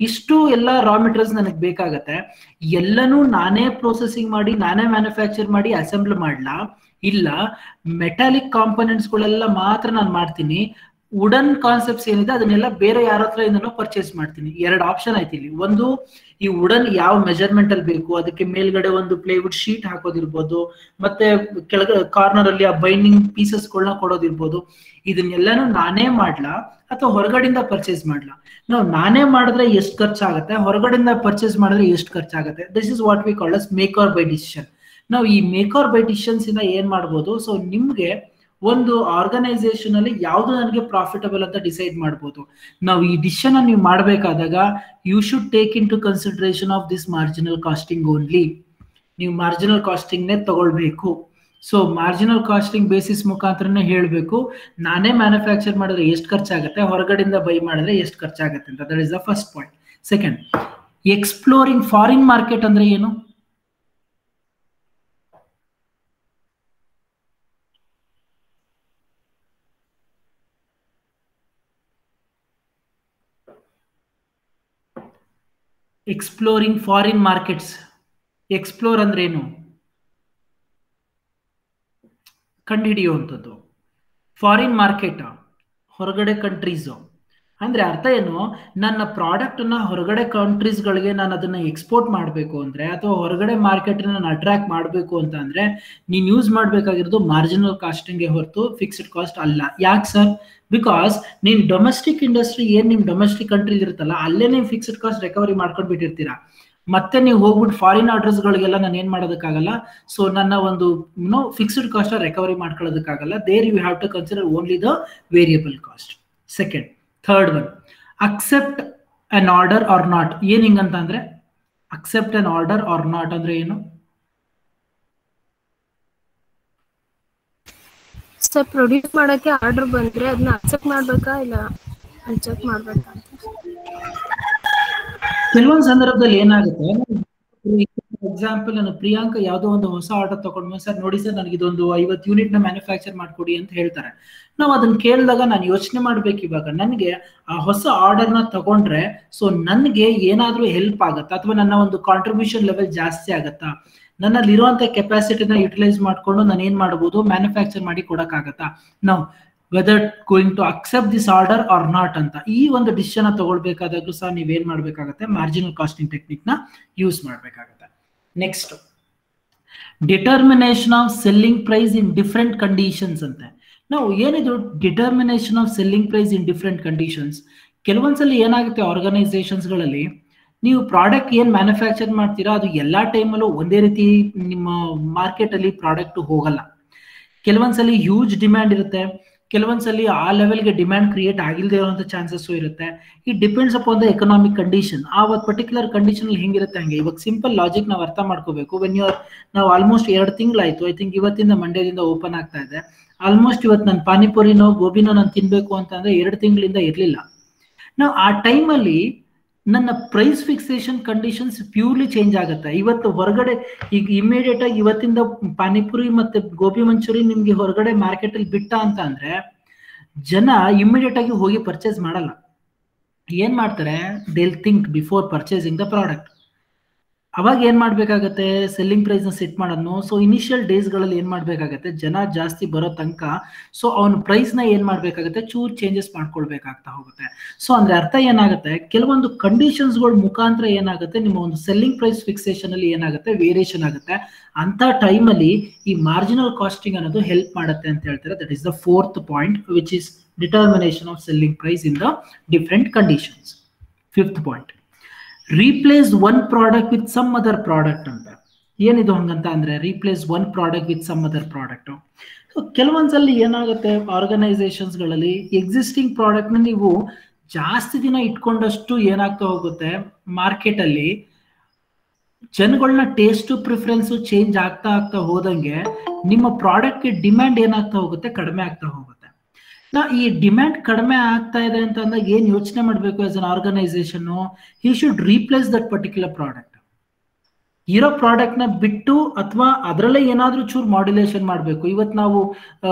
ಇಷ್ಟು ಎಲ್ಲ ರಾ ಮೆಟೀರಿಯಲ್ಸ್ ನನಗೆ ಬೇಕಾಗತ್ತೆ. ಎಲ್ಲನೂ ನಾನೇ ಪ್ರೊಸೆಸಿಂಗ್ ಮಾಡಿ ನಾನೇ ಮ್ಯಾನುಫ್ಯಾಕ್ಚರ್ ಮಾಡಿ ಅಸೆಂಬಲ್ ಮಾಡ್ಲಾ, ಇಲ್ಲ ಮೆಟಾಲಿಕ್ ಕಾಂಪೋನೆಂಟ್ಸ್ ಗಳೆಲ್ಲ ಮಾತ್ರ ನಾನು ಮಾಡ್ತೀನಿ, ವುಡನ್ ಕಾನ್ಸೆಪ್ಟ್ಸ್ ಏನಿದೆ ಅದನ್ನೆಲ್ಲ ಬೇರೆ ಯಾರ ಹತ್ರ ಇಂದನೂ ಪರ್ಚೇಸ್ ಮಾಡ್ತೀನಿ. ಎರಡು ಆಪ್ಷನ್ ಆಯ್ತು ಇಲ್ಲಿ. ಒಂದು, ಈ ವುಡನ್ ಯಾವ ಮೆಜರ್ಮೆಂಟ್ ಅಲ್ಲಿ ಬೇಕು ಅದಕ್ಕೆ ಮೇಲ್ಗಡೆ ಒಂದು ಪ್ಲೇವುಡ್ ಶೀಟ್ ಹಾಕೋದಿರ್ಬೋದು, ಮತ್ತೆ ಕೆಳಗಡೆ ಕಾರ್ನರ್ ಅಲ್ಲಿ ಆ ಬೈಂಡಿಂಗ್ ಪೀಸಸ್ ಗಳನ್ನ ಕೊಡೋದಿರ್ಬೋದು. ಇದನ್ನೆಲ್ಲಾನು ನಾನೇ ಮಾಡ್ಲಾ ಅಥವಾ ಹೊರಗಡೆಯಿಂದ ಪರ್ಚೇಸ್ ಮಾಡ್ಲಾ? ನಾವು ನಾನೇ ಮಾಡಿದ್ರೆ ಎಷ್ಟು ಖರ್ಚಾಗುತ್ತೆ, ಹೊರಗಡೆಯಿಂದ ಪರ್ಚೇಸ್ ಮಾಡಿದ್ರೆ ಎಷ್ಟು ಖರ್ಚಾಗುತ್ತೆ. This is what we call us make or buy decision. ನಾವು ಈ ಮೇಕ್ ಆರ್ ಬೈ ಡಿಸಿಷನ್ಸ್ ಇಂದ ಏನ್ ಮಾಡ್ಬೋದು, ಸೊ ನಿಮ್ಗೆ ಒಂದು ಆರ್ಗನೈಸೇಷನ್ ಅಲ್ಲಿ ಯಾವ್ದು ನನಗೆ ಪ್ರಾಫಿಟಬಲ್ ಅಂತ ಡಿಸೈಡ್ ಮಾಡ್ಬೋದು. ನಾವು ಈ ಡಿಸಿಷನ್ ನೀವು ಮಾಡಬೇಕಾದಾಗ you should take into consideration of this marginal costing only. ನೀವು ಮಾರ್ಜಿನಲ್ ಕಾಸ್ಟಿಂಗ್ ನೇ ತಗೊಳ್ಬೇಕು. ಸೊ ಮಾರ್ಜಿನಲ್ ಕಾಸ್ಟಿಂಗ್ ಬೇಸಿಸ್ ಮುಖಾಂತರನೇ ಹೇಳಬೇಕು ನಾನೇ ಮ್ಯಾನುಫ್ಯಾಕ್ಚರ್ ಮಾಡಿದ್ರೆ ಎಷ್ಟು ಖರ್ಚಾಗುತ್ತೆ, ಹೊರಗಡೆಯಿಂದ ಬೈ ಮಾಡಿದ್ರೆ ಎಷ್ಟು ಖರ್ಚಾಗುತ್ತೆ ಅಂತ. That is the first point. Second, exploring foreign market ಅಂದ್ರೆ ಏನು? ಎಕ್ಸ್ಪ್ಲೋರಿಂಗ್ ಫಾರಿನ್ ಮಾರ್ಕೆಟ್ಸ್, ಎಕ್ಸ್ಪ್ಲೋರ್ ಅಂದ್ರೆ ಏನು? ಕಂಡುಹಿಡಿಯುವಂಥದ್ದು. ಫಾರಿನ್ ಮಾರ್ಕೆಟ್ ಹೊರಗಡೆ ಕಂಟ್ರೀಸ್ ಅಂದ್ರೆ ಅರ್ಥ ಏನು, ನನ್ನ ಪ್ರಾಡಕ್ಟ್ ನ ಹೊರಗಡೆ ಕಂಟ್ರೀಸ್ ಗಳಿಗೆ ನಾನು ಅದನ್ನ ಎಕ್ಸ್ಪೋರ್ಟ್ ಮಾಡಬೇಕು ಅಂದ್ರೆ ಅಥವಾ ಹೊರಗಡೆ ಮಾರ್ಕೆಟ್ ನಾನು ಅಟ್ರಾಕ್ಟ್ ಮಾಡಬೇಕು ಅಂತ ಅಂದ್ರೆ ನೀನ್ ಯೂಸ್ ಮಾಡ್ಬೇಕಾಗಿರೋದು ಮಾರ್ಜಿನಲ್ ಕಾಸ್ಟಿಂಗ್ ಹೊರತು ಫಿಕ್ಸ್ಡ್ ಕಾಸ್ಟ್ ಅಲ್ಲ. ಯಾಕೆ ಸರ್? ಬಿಕಾಸ್ ನೀನ್ ಡೊಮೆಸ್ಟಿಕ್ ಇಂಡಸ್ಟ್ರಿ ಏನ್ ನಿಮ್ ಡೊಮೆಸ್ಟಿಕ್ ಕಂಟ್ರಿ ಇರುತ್ತಲ್ಲ ಅಲ್ಲೇ ನೀವು ಫಿಕ್ಸ್ಡ್ ಕಾಸ್ಟ್ ರಿಕವರಿ ಮಾಡ್ಕೊಂಡು ಬಿಟ್ಟಿರ್ತೀರಾ. ಮತ್ತೆ ನೀವು ಹೋಗ್ಬಿಟ್ಟು ಫಾರಿನ್ ಆರ್ಡರ್ಸ್ ಗಳಿಗೆಲ್ಲ ನಾನು ಏನ್ ಮಾಡೋದಕ್ಕಾಗಲ್ಲ. ಸೊ ನನ್ನ ಒಂದು ಫಿಕ್ಸ್ಡ್ ಕಾಸ್ಟ್ ರಿಕವರಿ ಮಾಡ್ಕೊಳ್ಳೋದಕ್ಕಾಗಲ್ಲ. There you have to consider only the variable cost. Second, third one, accept an order or not. ಏನ್ ಹಿಂಗಂತ ಅಂದ್ರೆ accept an order or not ಅಂದ್ರೆ ಏನು? ಸರ್ ಪ್ರೊಡ್ಯೂಸ್ ಮಾಡಕ್ಕೆ ಆರ್ಡರ್ ಬಂದ್ರೆ ಅದನ್ನ ಅಕ್ಸೆಪ್ಟ್ ಮಾಡ್ಬೇಕಾ ಇಲ್ಲ ರಿಜೆಕ್ಟ್ ಮಾಡ್ಬೇಕಾ ಅಂತ. ಕೆಲವೊಂದು ಸಂದರ್ಭದಲ್ಲಿ ಏನಾಗುತ್ತೆ, ಎಕ್ಸಾಂಪಲ್ ನಾನು ಪ್ರಿಯಾಂಕ ಯಾವುದೋ ಒಂದು ಹೊಸ ಆರ್ಡರ್ ತಗೊಂಡ್ಮೇಲೆ ಸರ್ ನೋಡಿ ಸರ್ ನನಗೆ ಇದೊಂದು 50 ಯೂನಿಟ್ ನ ಮ್ಯಾನುಫ್ಯಾಕ್ಚರ್ ಮಾಡ್ಕೊಡಿ ಅಂತ ಹೇಳ್ತಾರೆ. ನಾವು ಅದನ್ನ ಕೇಳಿದಾಗ ನಾನು ಯೋಚನೆ ಮಾಡ್ಬೇಕು, ಇವಾಗ ನನಗೆ ಆ ಹೊಸ ಆರ್ಡರ್ನ ತಗೊಂಡ್ರೆ ಸೊ ನನಗೆ ಏನಾದ್ರೂ ಹೆಲ್ಪ್ ಆಗತ್ತಾ, ಅಥವಾ ನನ್ನ ಒಂದು ಕಾಂಟ್ರಿಬ್ಯೂಷನ್ ಲೆವೆಲ್ ಜಾಸ್ತಿ ಆಗತ್ತಾ, ನನ್ನಲ್ಲಿ ಇರುವಂತ ಕೆಪಾಸಿಟಿನ ಯುಟಿಲೈಸ್ ಮಾಡ್ಕೊಂಡು ನಾನು ಏನ್ ಮಾಡಬಹುದು, ಮ್ಯಾನುಫ್ಯಾಕ್ಚರ್ ಮಾಡಿ ಕೊಡಕ್ಕಾಗತ್ತಾ, ನಾವು whether going to accept this order or not ಅಂತ ಈ ಒಂದು ಡಿಸಿಷನ್ ತಗೊಳ್ಬೇಕಾದಾಗ್ಲೂ ಸಹ ನೀವೇನ್ ಮಾಡ್ಬೇಕಾಗತ್ತೆ, ಮಾರ್ಜಿನಲ್ ಕಾಸ್ಟಿಂಗ್ ಟೆಕ್ನಿಕ್ ನ ಯೂಸ್ ಮಾಡ್ಬೇಕಾಗತ್ತೆ. Next, determination of selling price in different conditions ಅಂತೆ. ನಾವು ಏನಿದು determination of selling price in different conditions, ಕೆಲವೊಂದ್ಸಲಿ ಏನಾಗುತ್ತೆ ಆರ್ಗನೈಸೇಷನ್ಸ್ ಗಳಲ್ಲಿ, ನೀವು ಪ್ರಾಡಕ್ಟ್ ಏನ್ ಮ್ಯಾನುಫ್ಯಾಕ್ಚರ್ ಮಾಡ್ತೀರಾ ಅದು ಎಲ್ಲಾ ಟೈಮಲ್ಲೂ ಒಂದೇ ರೀತಿ ನಿಮ್ಮ ಮಾರ್ಕೆಟ್ ಅಲ್ಲಿ ಪ್ರಾಡಕ್ಟ್ ಹೋಗಲ್ಲ. ಕೆಲವೊಂದ್ಸಲಿ ಹ್ಯೂಜ್ ಡಿಮ್ಯಾಂಡ್ ಇರುತ್ತೆ, ಕೆಲವೊಂದ್ಸಲಿ ಆ ಲೆವೆಲ್ಗೆ ಡಿಮ್ಯಾಂಡ್ ಕ್ರಿಯೇಟ್ ಆಗಿಲ್ಲದೆ ಇರುವಂತ ಚಾನ್ಸಸ್ ಇರುತ್ತೆ. It depends upon the economic condition. ಆ ಒಂದು ಪರ್ಟಿಕ್ಯುಲರ್ ಕಂಡೀಷನ್ ಅಲ್ಲಿ ಹೆಂಗಿರುತ್ತೆ ಹಂಗೆ. ಇವಾಗ ಸಿಂಪಲ್ ಲಾಜಿಕ್ ನಾವು ಅರ್ಥ ಮಾಡ್ಕೋಬೇಕು. ನಾವು ಆಲ್ಮೋಸ್ಟ್ 2 ತಿಂಗಳಾಯ್ತು, ಐ ಥಿಂಕ್ ಇವತ್ತಿಂದ ಮಂಡ್ಯದಿಂದ ಓಪನ್ ಆಗ್ತಾ ಇದೆ. ಆಲ್ಮೋಸ್ಟ್ ಇವತ್ತು ನಾನು ಪಾನಿಪುರಿನೋ ಗೋಬಿನೋ ನಾನು ತಿನ್ಬೇಕು ಅಂತಂದ್ರೆ 2 ತಿಂಗಳಿಂದ ಇರ್ಲಿಲ್ಲ. ನಾವು ಆ ಟೈಮಲ್ಲಿ ನನ್ನ price fixation conditions purely change ಆಗುತ್ತೆ. ಇವತ್ತು ಹೊರಗಡೆ ಈಗ ಇಮಿಡಿಯೇಟ್ ಆಗಿ ಇವತ್ತಿಂದ ಪಾನಿಪುರಿ ಮತ್ತೆ ಗೋಬಿ ಮಂಚೂರಿ ನಿಮ್ಗೆ ಹೊರಗಡೆ ಮಾರ್ಕೆಟ್ ಅಲ್ಲಿ ಬಿಟ್ಟ ಅಂತ ಅಂದ್ರೆ ಜನ ಇಮಿಡಿಯೇಟ್ ಆಗಿ ಹೋಗಿ ಪರ್ಚೇಸ್ ಮಾಡಲ್ಲ. ಏನ್ ಮಾಡ್ತಾರೆ, they'll think before purchasing the product. ಅವಾಗ ಏನ್ ಮಾಡ್ಬೇಕಾಗತ್ತೆ, ಸೆಲ್ಲಿಂಗ್ ಪ್ರೈಸ್ ನ ಸೆಟ್ ಮಾಡೋದು. ಸೊ ಇನಿಷಿಯಲ್ ಡೇಸ್ ಗಳಲ್ಲಿ ಏನ್ ಮಾಡ್ಬೇಕಾಗತ್ತೆ, ಜನ ಜಾಸ್ತಿ ಬರೋ ತನಕ ಸೊ ಅವನ ಪ್ರೈಸ್ ನ ಏನ್ ಮಾಡ್ಬೇಕಾಗತ್ತೆ, ಚೂರ್ ಚೇಂಜಸ್ ಮಾಡ್ಕೊಳ್ಬೇಕಾಗ್ತಾ ಹೋಗುತ್ತೆ. ಸೊ ಅಂದ್ರೆ ಅರ್ಥ ಏನಾಗುತ್ತೆ, ಕೆಲವೊಂದು ಕಂಡೀಷನ್ಸ್ ಗಳ ಮುಖಾಂತರ ಏನಾಗುತ್ತೆ, ನಿಮ್ಮ ಒಂದು ಸೆಲ್ಲಿಂಗ್ ಪ್ರೈಸ್ ಫಿಕ್ಸೇಷನ್ ಅಲ್ಲಿ ಏನಾಗುತ್ತೆ, ವೇರಿಯೇಷನ್ ಆಗುತ್ತೆ. ಅಂತ ಟೈಮ್ ಅಲ್ಲಿ ಈ ಮಾರ್ಜಿನಲ್ ಕಾಸ್ಟಿಂಗ್ ಅನ್ನೋದು ಹೆಲ್ಪ್ ಮಾಡುತ್ತೆ ಅಂತ ಹೇಳ್ತಾರೆ. That is the 4th point, which is determination of selling price in the different conditions. 5th point, replace one product with some other product ಅಂತ. ಏನಿದು ಹಂಗಂತ ಅಂದ್ರೆ, replace one product with some other product. So ಕೆಲವೊಂದ್ಸಲಿ ಏನಾಗುತ್ತೆ organisations ಗಳಲ್ಲಿ, existing product ನ ನೀವು ಜಾಸ್ತಿ ದಿನ ಇಟ್ಕೊಂಡಷ್ಟು ಏನಾಗ್ತಾ ಹೋಗುತ್ತೆ, ಮಾರ್ಕೆಟ್ ಅಲ್ಲಿ ಜನಗಳನ್ನ ಟೇಸ್ಟ್ ಪ್ರಿಫರೆನ್ಸ್ ಚೇಂಜ್ ಆಗ್ತಾ ಹೋದಂಗೆ ನಿಮ್ಮ ಪ್ರಾಡಕ್ಟ್ ಗೆ ಡಿಮ್ಯಾಂಡ್ ಏನಾಗ್ತಾ ಹೋಗುತ್ತೆ, ಕಡಿಮೆ ಆಗ್ತಾ ಹೋಗುತ್ತೆ. ಈ ಡಿಮ್ಯಾಂಡ್ ಕಡಿಮೆ ಆಗ್ತಾ ಇದೆ ಅಂತ ಅಂದಾಗ ಏನ್ ಯೋಚನೆ ಮಾಡ್ಬೇಕು as an organisation, he should replace that particular product. ಇರೋ ಪ್ರಾಡಕ್ಟ್ ನ ಬಿಟ್ಟು ಅಥವಾ ಅದರಲ್ಲೇ ಏನಾದ್ರೂ ಚೂರ್ ಮಾಡ್ಯುಲೇಷನ್ ಮಾಡ್ಬೇಕು. ಇವತ್ತು ನಾವು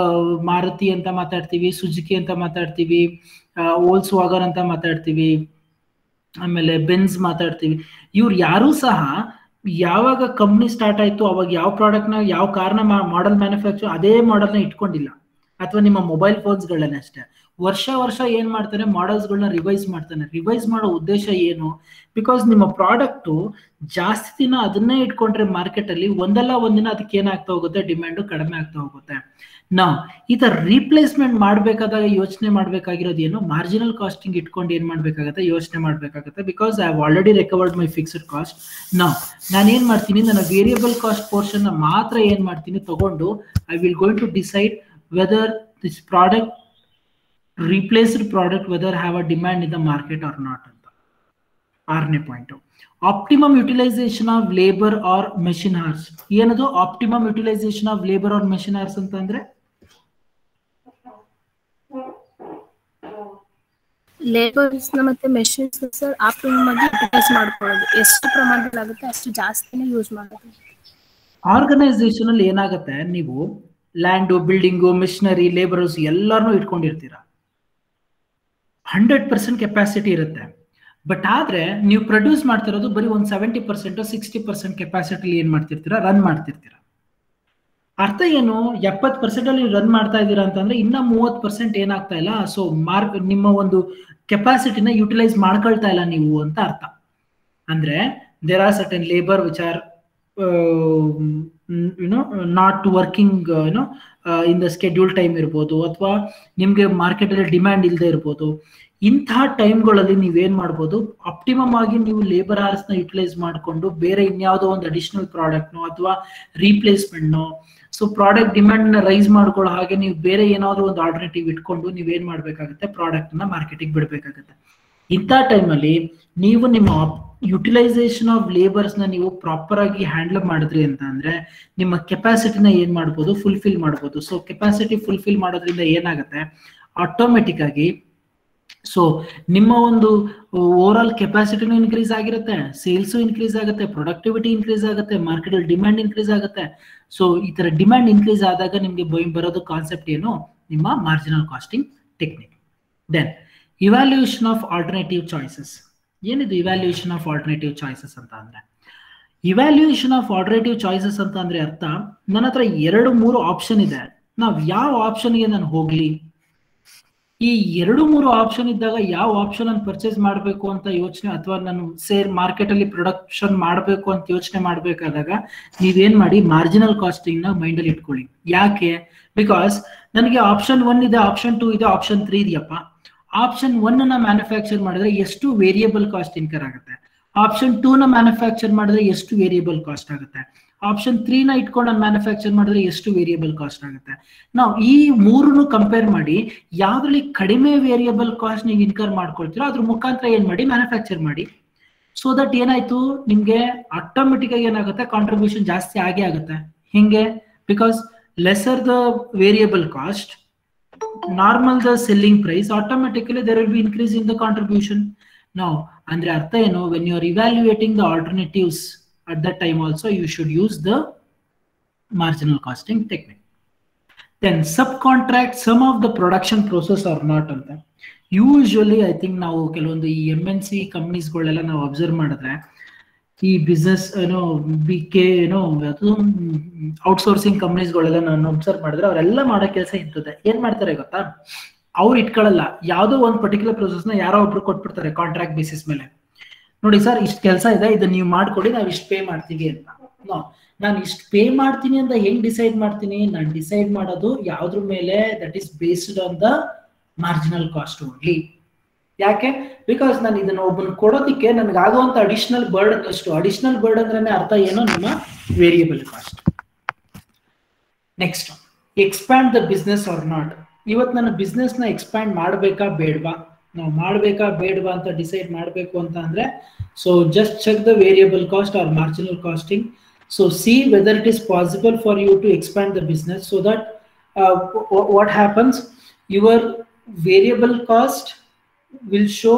ಮಾರುತಿ ಅಂತ ಮಾತಾಡ್ತೀವಿ, ಸುಜುಕಿ ಅಂತ ಮಾತಾಡ್ತೀವಿ, ವೋಲ್ಸ್ ವಾಗನ್ ಅಂತ ಮಾತಾಡ್ತೀವಿ, ಆಮೇಲೆ ಬೆನ್ಸ್ ಮಾತಾಡ್ತೀವಿ. ಇವ್ರು ಯಾರೂ ಸಹ ಯಾವಾಗ ಕಂಪ್ನಿ ಸ್ಟಾರ್ಟ್ ಆಯ್ತು ಅವಾಗ ಯಾವ ಪ್ರಾಡಕ್ಟ್ ನ ಯಾವ ಕಾರ್ನ ಮಾಡೆಲ್ ಮ್ಯಾನುಫ್ಯಾಕ್ಚರ್ ಅದೇ ಮಾಡೆಲ್ ನ ಇಟ್ಕೊಂಡಿಲ್ಲ. ಅಥವಾ ನಿಮ್ಮ ಮೊಬೈಲ್ ಫೋನ್ಸ್ ಗಳನ್ನೇ ಅಷ್ಟೇ ವರ್ಷ ಏನ್ ಮಾಡ್ತಾನೆ, ಮಾಡೆಲ್ಸ್ ಗಳನ್ನ ರಿವೈಸ್ ಮಾಡ್ತಾನೆ. ರಿವೈಸ್ ಮಾಡೋ ಉದ್ದೇಶ ಏನು, ಬಿಕಾಸ್ ನಿಮ್ಮ ಪ್ರಾಡಕ್ಟ್ ಜಾಸ್ತಿ ದಿನ ಅದನ್ನೇ ಇಟ್ಕೊಂಡ್ರೆ ಮಾರ್ಕೆಟ್ ಅಲ್ಲಿ ಒಂದಲ್ಲ ಒಂದಿನ ಅದಕ್ಕೆ ಏನಾಗ್ತಾ ಹೋಗುತ್ತೆ, ಡಿಮ್ಯಾಂಡ್ ಕಡಿಮೆ ಆಗ್ತಾ ಹೋಗುತ್ತೆ. ನಾವು ಈ ತರ ರೀಪ್ಲೇಸ್ಮೆಂಟ್ ಮಾಡ್ಬೇಕಾದಾಗ ಯೋಚನೆ ಮಾಡ್ಬೇಕಾಗಿರೋದು ಏನು, ಮಾರ್ಜಿನಲ್ ಕಾಸ್ಟಿಂಗ್ ಇಟ್ಕೊಂಡು ಏನ್ ಮಾಡ್ಬೇಕಾಗತ್ತೆ, ಯೋಚನೆ ಮಾಡ್ಬೇಕಾಗತ್ತೆ. Because I have already recovered my fixed cost. ನಾನು ಏನ್ ಮಾಡ್ತೀನಿ, ನನ್ನ ವೇರಿಯಬಲ್ ಕಾಸ್ಟ್ ಪೋರ್ಷನ್ ಮಾತ್ರ ಏನ್ ಮಾಡ್ತೀನಿ ತಗೊಂಡು, I will going to decide whether this product, replaced product, whether have a demand in the market or not ಅಂತ. 6ನೇ point, optimum utilisation of labour or machine hours. ಏನದು optimum utilisation of labour or machine hours ಅಂತ ಅಂದ್ರೆ, labours ಮತ್ತೆ machines sir optimum ಆಗಿ utilise ಮಾಡ್ಕೊಳ್ಳೋದು. ಎಷ್ಟು ಪ್ರಮಾಣದಲ್ಲಿ ಆಗುತ್ತೆ ಅಷ್ಟು ಜಾಸ್ತಿನೇ ಯೂಸ್ ಮಾಡೋದು. ಆರ್ಗನೈಸೇಷನ್ ಅಲ್ಲಿ ಏನಾಗುತ್ತೆ, ನೀವು ಲ್ಯಾಂಡು, ಬಿಲ್ಡಿಂಗು, ಮಿಷನರಿ, ಲೇಬರ್ಸ್ ಎಲ್ಲಾರನ್ನೂ ಇಟ್ಕೊಂಡಿರ್ತೀರಾ. 100% ಕೆಪಾಸಿಟಿ ಇರುತ್ತೆ. ಬಟ್ ಆದ್ರೆ ನೀವು ಪ್ರೊಡ್ಯೂಸ್ ಮಾಡ್ತಿರೋದು ಬರೀ ಒಂದು 70% 60% ಕೆಪಾಸಿಟಿ ಏನ್ ಮಾಡ್ತಿರ್ತೀರಾ, ರನ್ ಮಾಡ್ತಿರ್ತೀರಾ. ಅರ್ಥ ಏನು, 70% ಅಲ್ಲಿ ರನ್ ಮಾಡ್ತಾ ಇದ್ದೀರಾ ಅಂತಂದ್ರೆ ಇನ್ನ 30% ಏನಾಗ್ತಾ ಇಲ್ಲ. ಸೊ ನಿಮ್ಮ ಒಂದು ಕೆಪಾಸಿಟಿನ ಯುಟಿಲೈಸ್ ಮಾಡ್ಕೊಳ್ತಾ ಇಲ್ಲ ನೀವು ಅಂತ ಅರ್ಥ. ಅಂದ್ರೆ there are certain labour which are not working in the schedule time ಇರ್ಬೋದು, ಅಥವಾ ನಿಮ್ಗೆ ಮಾರ್ಕೆಟ್ ಅಲ್ಲಿ ಡಿಮ್ಯಾಂಡ್ ಇಲ್ಲದೆ ಇರ್ಬೋದು. ಇಂತಹ ಟೈಮ್ಗಳಲ್ಲಿ ನೀವೇನ್ ಮಾಡ್ಬೋದು, ಆಪ್ಟಿಮಮ್ ಆಗಿ ನೀವು ಲೇಬರ್ ಅವರ್ಸ್ ನ ಯುಟಿಲೈಸ್ ಮಾಡಿಕೊಂಡು ಬೇರೆ ಇನ್ಯಾವುದೋ ಒಂದು ಅಡಿಷನಲ್ ಪ್ರಾಡಕ್ಟ್ನೋ ಅಥವಾ ರೀಪ್ಲೇಸ್ಮೆಂಟ್ನೋ, ಸೊ ಪ್ರಾಡಕ್ಟ್ ಡಿಮ್ಯಾಂಡ್ ನ ರೈಸ್ ಮಾಡ್ಕೊಳ್ಳೋ ಹಾಗೆ ನೀವು ಬೇರೆ ಏನಾದ್ರು ಒಂದು ಆಲ್ಟರ್ನೇಟಿವ್ ಇಟ್ಕೊಂಡು ನೀವೇನ್ ಮಾಡ್ಬೇಕಾಗುತ್ತೆ, ಪ್ರಾಡಕ್ಟ್ ನ ಮಾರ್ಕೆಟಿಗೆ ಬಿಡ್ಬೇಕಾಗುತ್ತೆ. ಇಂಥ ಟೈಮಲ್ಲಿ ನೀವು ನಿಮ್ಮ ಯುಟಿಲೈಸೇಷನ್ ಆಫ್ ಲೇಬರ್ಸ್ ನ ನೀವು ಪ್ರಾಪರ್ ಆಗಿ ಹ್ಯಾಂಡಲ್ ಮಾಡಿದ್ರಿ ಅಂತ ಅಂದ್ರೆ ನಿಮ್ಮ ಕೆಪಾಸಿಟಿನ ಏನ್ ಮಾಡ್ಬೋದು, ಫುಲ್ಫಿಲ್ ಮಾಡ್ಬೋದು. ಸೊ ಕೆಪಾಸಿಟಿ ಫುಲ್ಫಿಲ್ ಮಾಡೋದ್ರಿಂದ ಏನಾಗುತ್ತೆ, ಆಟೋಮೆಟಿಕ್ ಆಗಿ ಸೊ ನಿಮ್ಮ ಒಂದು ಓವರ್ ಆಲ್ ಕೆಪಾಸಿಟಿನೂ ಇನ್ಕ್ರೀಸ್ ಆಗಿರುತ್ತೆ, ಸೇಲ್ಸು ಇನ್ಕ್ರೀಸ್ ಆಗುತ್ತೆ, ಪ್ರೊಡಕ್ಟಿವಿಟಿ ಇನ್ಕ್ರೀಸ್ ಆಗುತ್ತೆ, ಮಾರ್ಕೆಟ್ ಅಲ್ಲಿ ಡಿಮ್ಯಾಂಡ್ ಇನ್ಕ್ರೀಸ್ ಆಗುತ್ತೆ. ಸೊ ಈ ತರ ಡಿಮ್ಯಾಂಡ್ ಇನ್ಕ್ರೀಸ್ ಆದಾಗ ನಿಮ್ಗೆ ಬರೋದು ಕಾನ್ಸೆಪ್ಟ್ ಏನು, ನಿಮ್ಮ marginal costing technique. Then evaluation of alternative choices. ಏನಿದು ಇವ್ಯಾಲ್ಯೂಯೇಷನ್ ಆಫ್ ಆಲ್ಟರ್ನೇಟಿವ್ ಚಾಯ್ಸಸ್ ಅಂತ ಅಂದ್ರೆ, ಇವ್ಯಾಲ್ಯೂಯೇಷನ್ ಆಫ್ ಆಲ್ಟರ್ನೇಟಿವ್ ಚಾಯ್ಸಸ್ ಅಂತ ಅಂದ್ರೆ ಅರ್ಥ, ನನ್ನ ಹತ್ರ 2-3 ಆಪ್ಷನ್ ಇದೆ, ನಾವು ಯಾವ ಆಪ್ಷನ್ಗೆ ನಾನು ಹೋಗ್ಲಿ, ಈ 2-3 ಆಪ್ಷನ್ ಇದ್ದಾಗ ಯಾವ ಆಪ್ಷನ್ ಅನ್ನು ಪರ್ಚೇಸ್ ಮಾಡಬೇಕು ಅಂತ ಯೋಚನೆ, ಅಥವಾ ನಾನು ಸೇರ್ ಮಾರ್ಕೆಟ್ ಅಲ್ಲಿ ಪ್ರೊಡಕ್ಷನ್ ಮಾಡಬೇಕು ಅಂತ ಯೋಚನೆ ಮಾಡಬೇಕಾದಾಗ ನೀವೇನ್ ಮಾಡಿ, ಮಾರ್ಜಿನಲ್ ಕಾಸ್ಟಿಂಗ್ ನ ಮೈಂಡ್ ಅಲ್ಲಿ ಇಟ್ಕೊಳ್ಳಿ. ಯಾಕೆ? ಬಿಕಾಸ್ ನನಗೆ ಆಪ್ಷನ್ 1 ಇದೆ, ಆಪ್ಷನ್ 2 ಇದೆ, ಆಪ್ಷನ್ 3 ಇದೆಯಪ್ಪ. ಆಪ್ಷನ್ 1 ನ ಮ್ಯಾನುಫ್ಯಾಕ್ಚರ್ ಮಾಡಿದ್ರೆ ಎಷ್ಟು ವೇರಿಯಬಲ್ ಕಾಸ್ಟ್ ಇನ್ಕರ್ ಆಗುತ್ತೆ, ಆಪ್ಷನ್ 2 ನ ಮ್ಯಾನುಫ್ಯಾಕ್ಚರ್ ಮಾಡಿದ್ರೆ ಎಷ್ಟು ವೇರಿಯಬಲ್ ಕಾಸ್ಟ್ ಆಗುತ್ತೆ, ಆಪ್ಷನ್ 3 ನ ಇಟ್ಕೊಂಡು ನಾನು ಮ್ಯಾನುಫ್ಯಾಕ್ಚರ್ ಮಾಡಿದ್ರೆ ಎಷ್ಟು ವೇರಿಯಬಲ್ ಕಾಸ್ಟ್ ಆಗುತ್ತೆ. ನಾವು ಈ 3 ಕಂಪೇರ್ ಮಾಡಿ ಯಾವ್ದ್ರಲ್ಲಿ ಕಡಿಮೆ ವೇರಿಯಬಲ್ ಕಾಸ್ಟ್ ನೀವು ಇನ್ಕರ್ ಮಾಡ್ಕೊಳ್ತೀರೋ ಅದ್ರ ಮುಖಾಂತರ ಏನ್ ಮಾಡಿ, ಮ್ಯಾನುಫ್ಯಾಕ್ಚರ್ ಮಾಡಿ. ಸೊ ದಟ್ ಏನಾಯ್ತು, ನಿಮ್ಗೆ ಆಟೋಮೆಟಿಕ್ ಆಗಿ ಏನಾಗುತ್ತೆ, ಕಾಂಟ್ರಿಬ್ಯೂಷನ್ ಜಾಸ್ತಿ ಆಗೇ ಆಗುತ್ತೆ. ಹಿಂಗೆ, because lesser the variable cost, normal the selling price, automatically there will be increase in the contribution. ನಾವು ಅಂದ್ರೆ ಅರ್ಥ ಏನು, when you are evaluating the alternatives at that time also you should use the marginal costing technique. Then subcontract some of the production process or not anta. Usually I think ನಾವು ಕೆಲವೊಂದು ಈ MNC companies ಗಳೆಲ್ಲ ನಾವು observe ಮಾಡಿದ್ರೆ, ಈ business ಏನೋ BK ಏನೋ ಅದು ಔಟ್ಸೋರ್ಸಿಂಗ್ ಕಂಪನೀಸ್ ಗಳೆಲ್ಲ ನಾನು ಅಬ್ಸರ್ವ್ ಮಾಡಿದ್ರೆ ಅವರೆಲ್ಲ ಮಾಡೋ ಕೆಲಸ ಇರ್ತದೆ. ಏನ್ ಮಾಡ್ತಾರೆ ಗೊತ್ತಾ, ಅವ್ರು ಇಟ್ಕೊಳ್ಳಲ್ಲ, ಯಾವುದೋ ಒಂದು ಪರ್ಟಿಕ್ಯುಲರ್ ಪ್ರೊಸೆಸ್ ನ ಯಾರೋ ಒಬ್ರು ಕೊಟ್ಬಿಡ್ತಾರೆ ಕಾಂಟ್ರಾಕ್ಟ್ ಬೇಸಿಸ್ ಮೇಲೆ. ನೋಡಿ ಸರ್, ಇಷ್ಟು ಕೆಲಸ ಇದೆ, ಇದನ್ನ ನೀವು ಮಾಡ್ಕೊಡಿ, ನಾವು ಇಷ್ಟು ಪೇ ಮಾಡ್ತೀವಿ ಅಂತ. ನಾನು ಇಷ್ಟು ಪೇ ಮಾಡ್ತೀನಿ ಅಂತ ಹೆಂಗ್ ಡಿಸೈಡ್ ಮಾಡ್ತೀನಿ, ನಾನು ಡಿಸೈಡ್ ಮಾಡೋದು ಯಾವ್ದ್ರ ಮೇಲೆ, that is based on the marginal cost only. ಯಾಕೆ? ಬಿಕಾಸ್ ನಾನು ಇದನ್ನ ಒಬ್ಬನ ಕೊಡೋದಕ್ಕೆ ನನಗೆ ಆಗುವಂತ ಅಡಿಷನಲ್ ಬರ್ಡನ್ ಎಷ್ಟು, ಅಡಿಷನಲ್ ಬರ್ಡನ್ ಅಂದ್ರೆ ಅರ್ಥ ಏನು, ನಿಮ್ಮ variable cost. Next, expand the business or not. ಇವತ್ತು ನನ್ನ ಬಿಸ್ನೆಸ್ ನ ಎಕ್ಸ್ಪ್ಯಾಂಡ್ ಮಾಡ್ಬೇಕಾ ಬೇಡವಾ, ನಾವು ಮಾಡ್ಬೇಕಾ ಬೇಡವಾ ಅಂತ ಡಿಸೈಡ್ ಮಾಡಬೇಕು ಅಂತ ಅಂದ್ರೆ, so just check the variable cost or marginal costing. So see whether it is possible for you to expand the business, so that what happens, your variable cost will show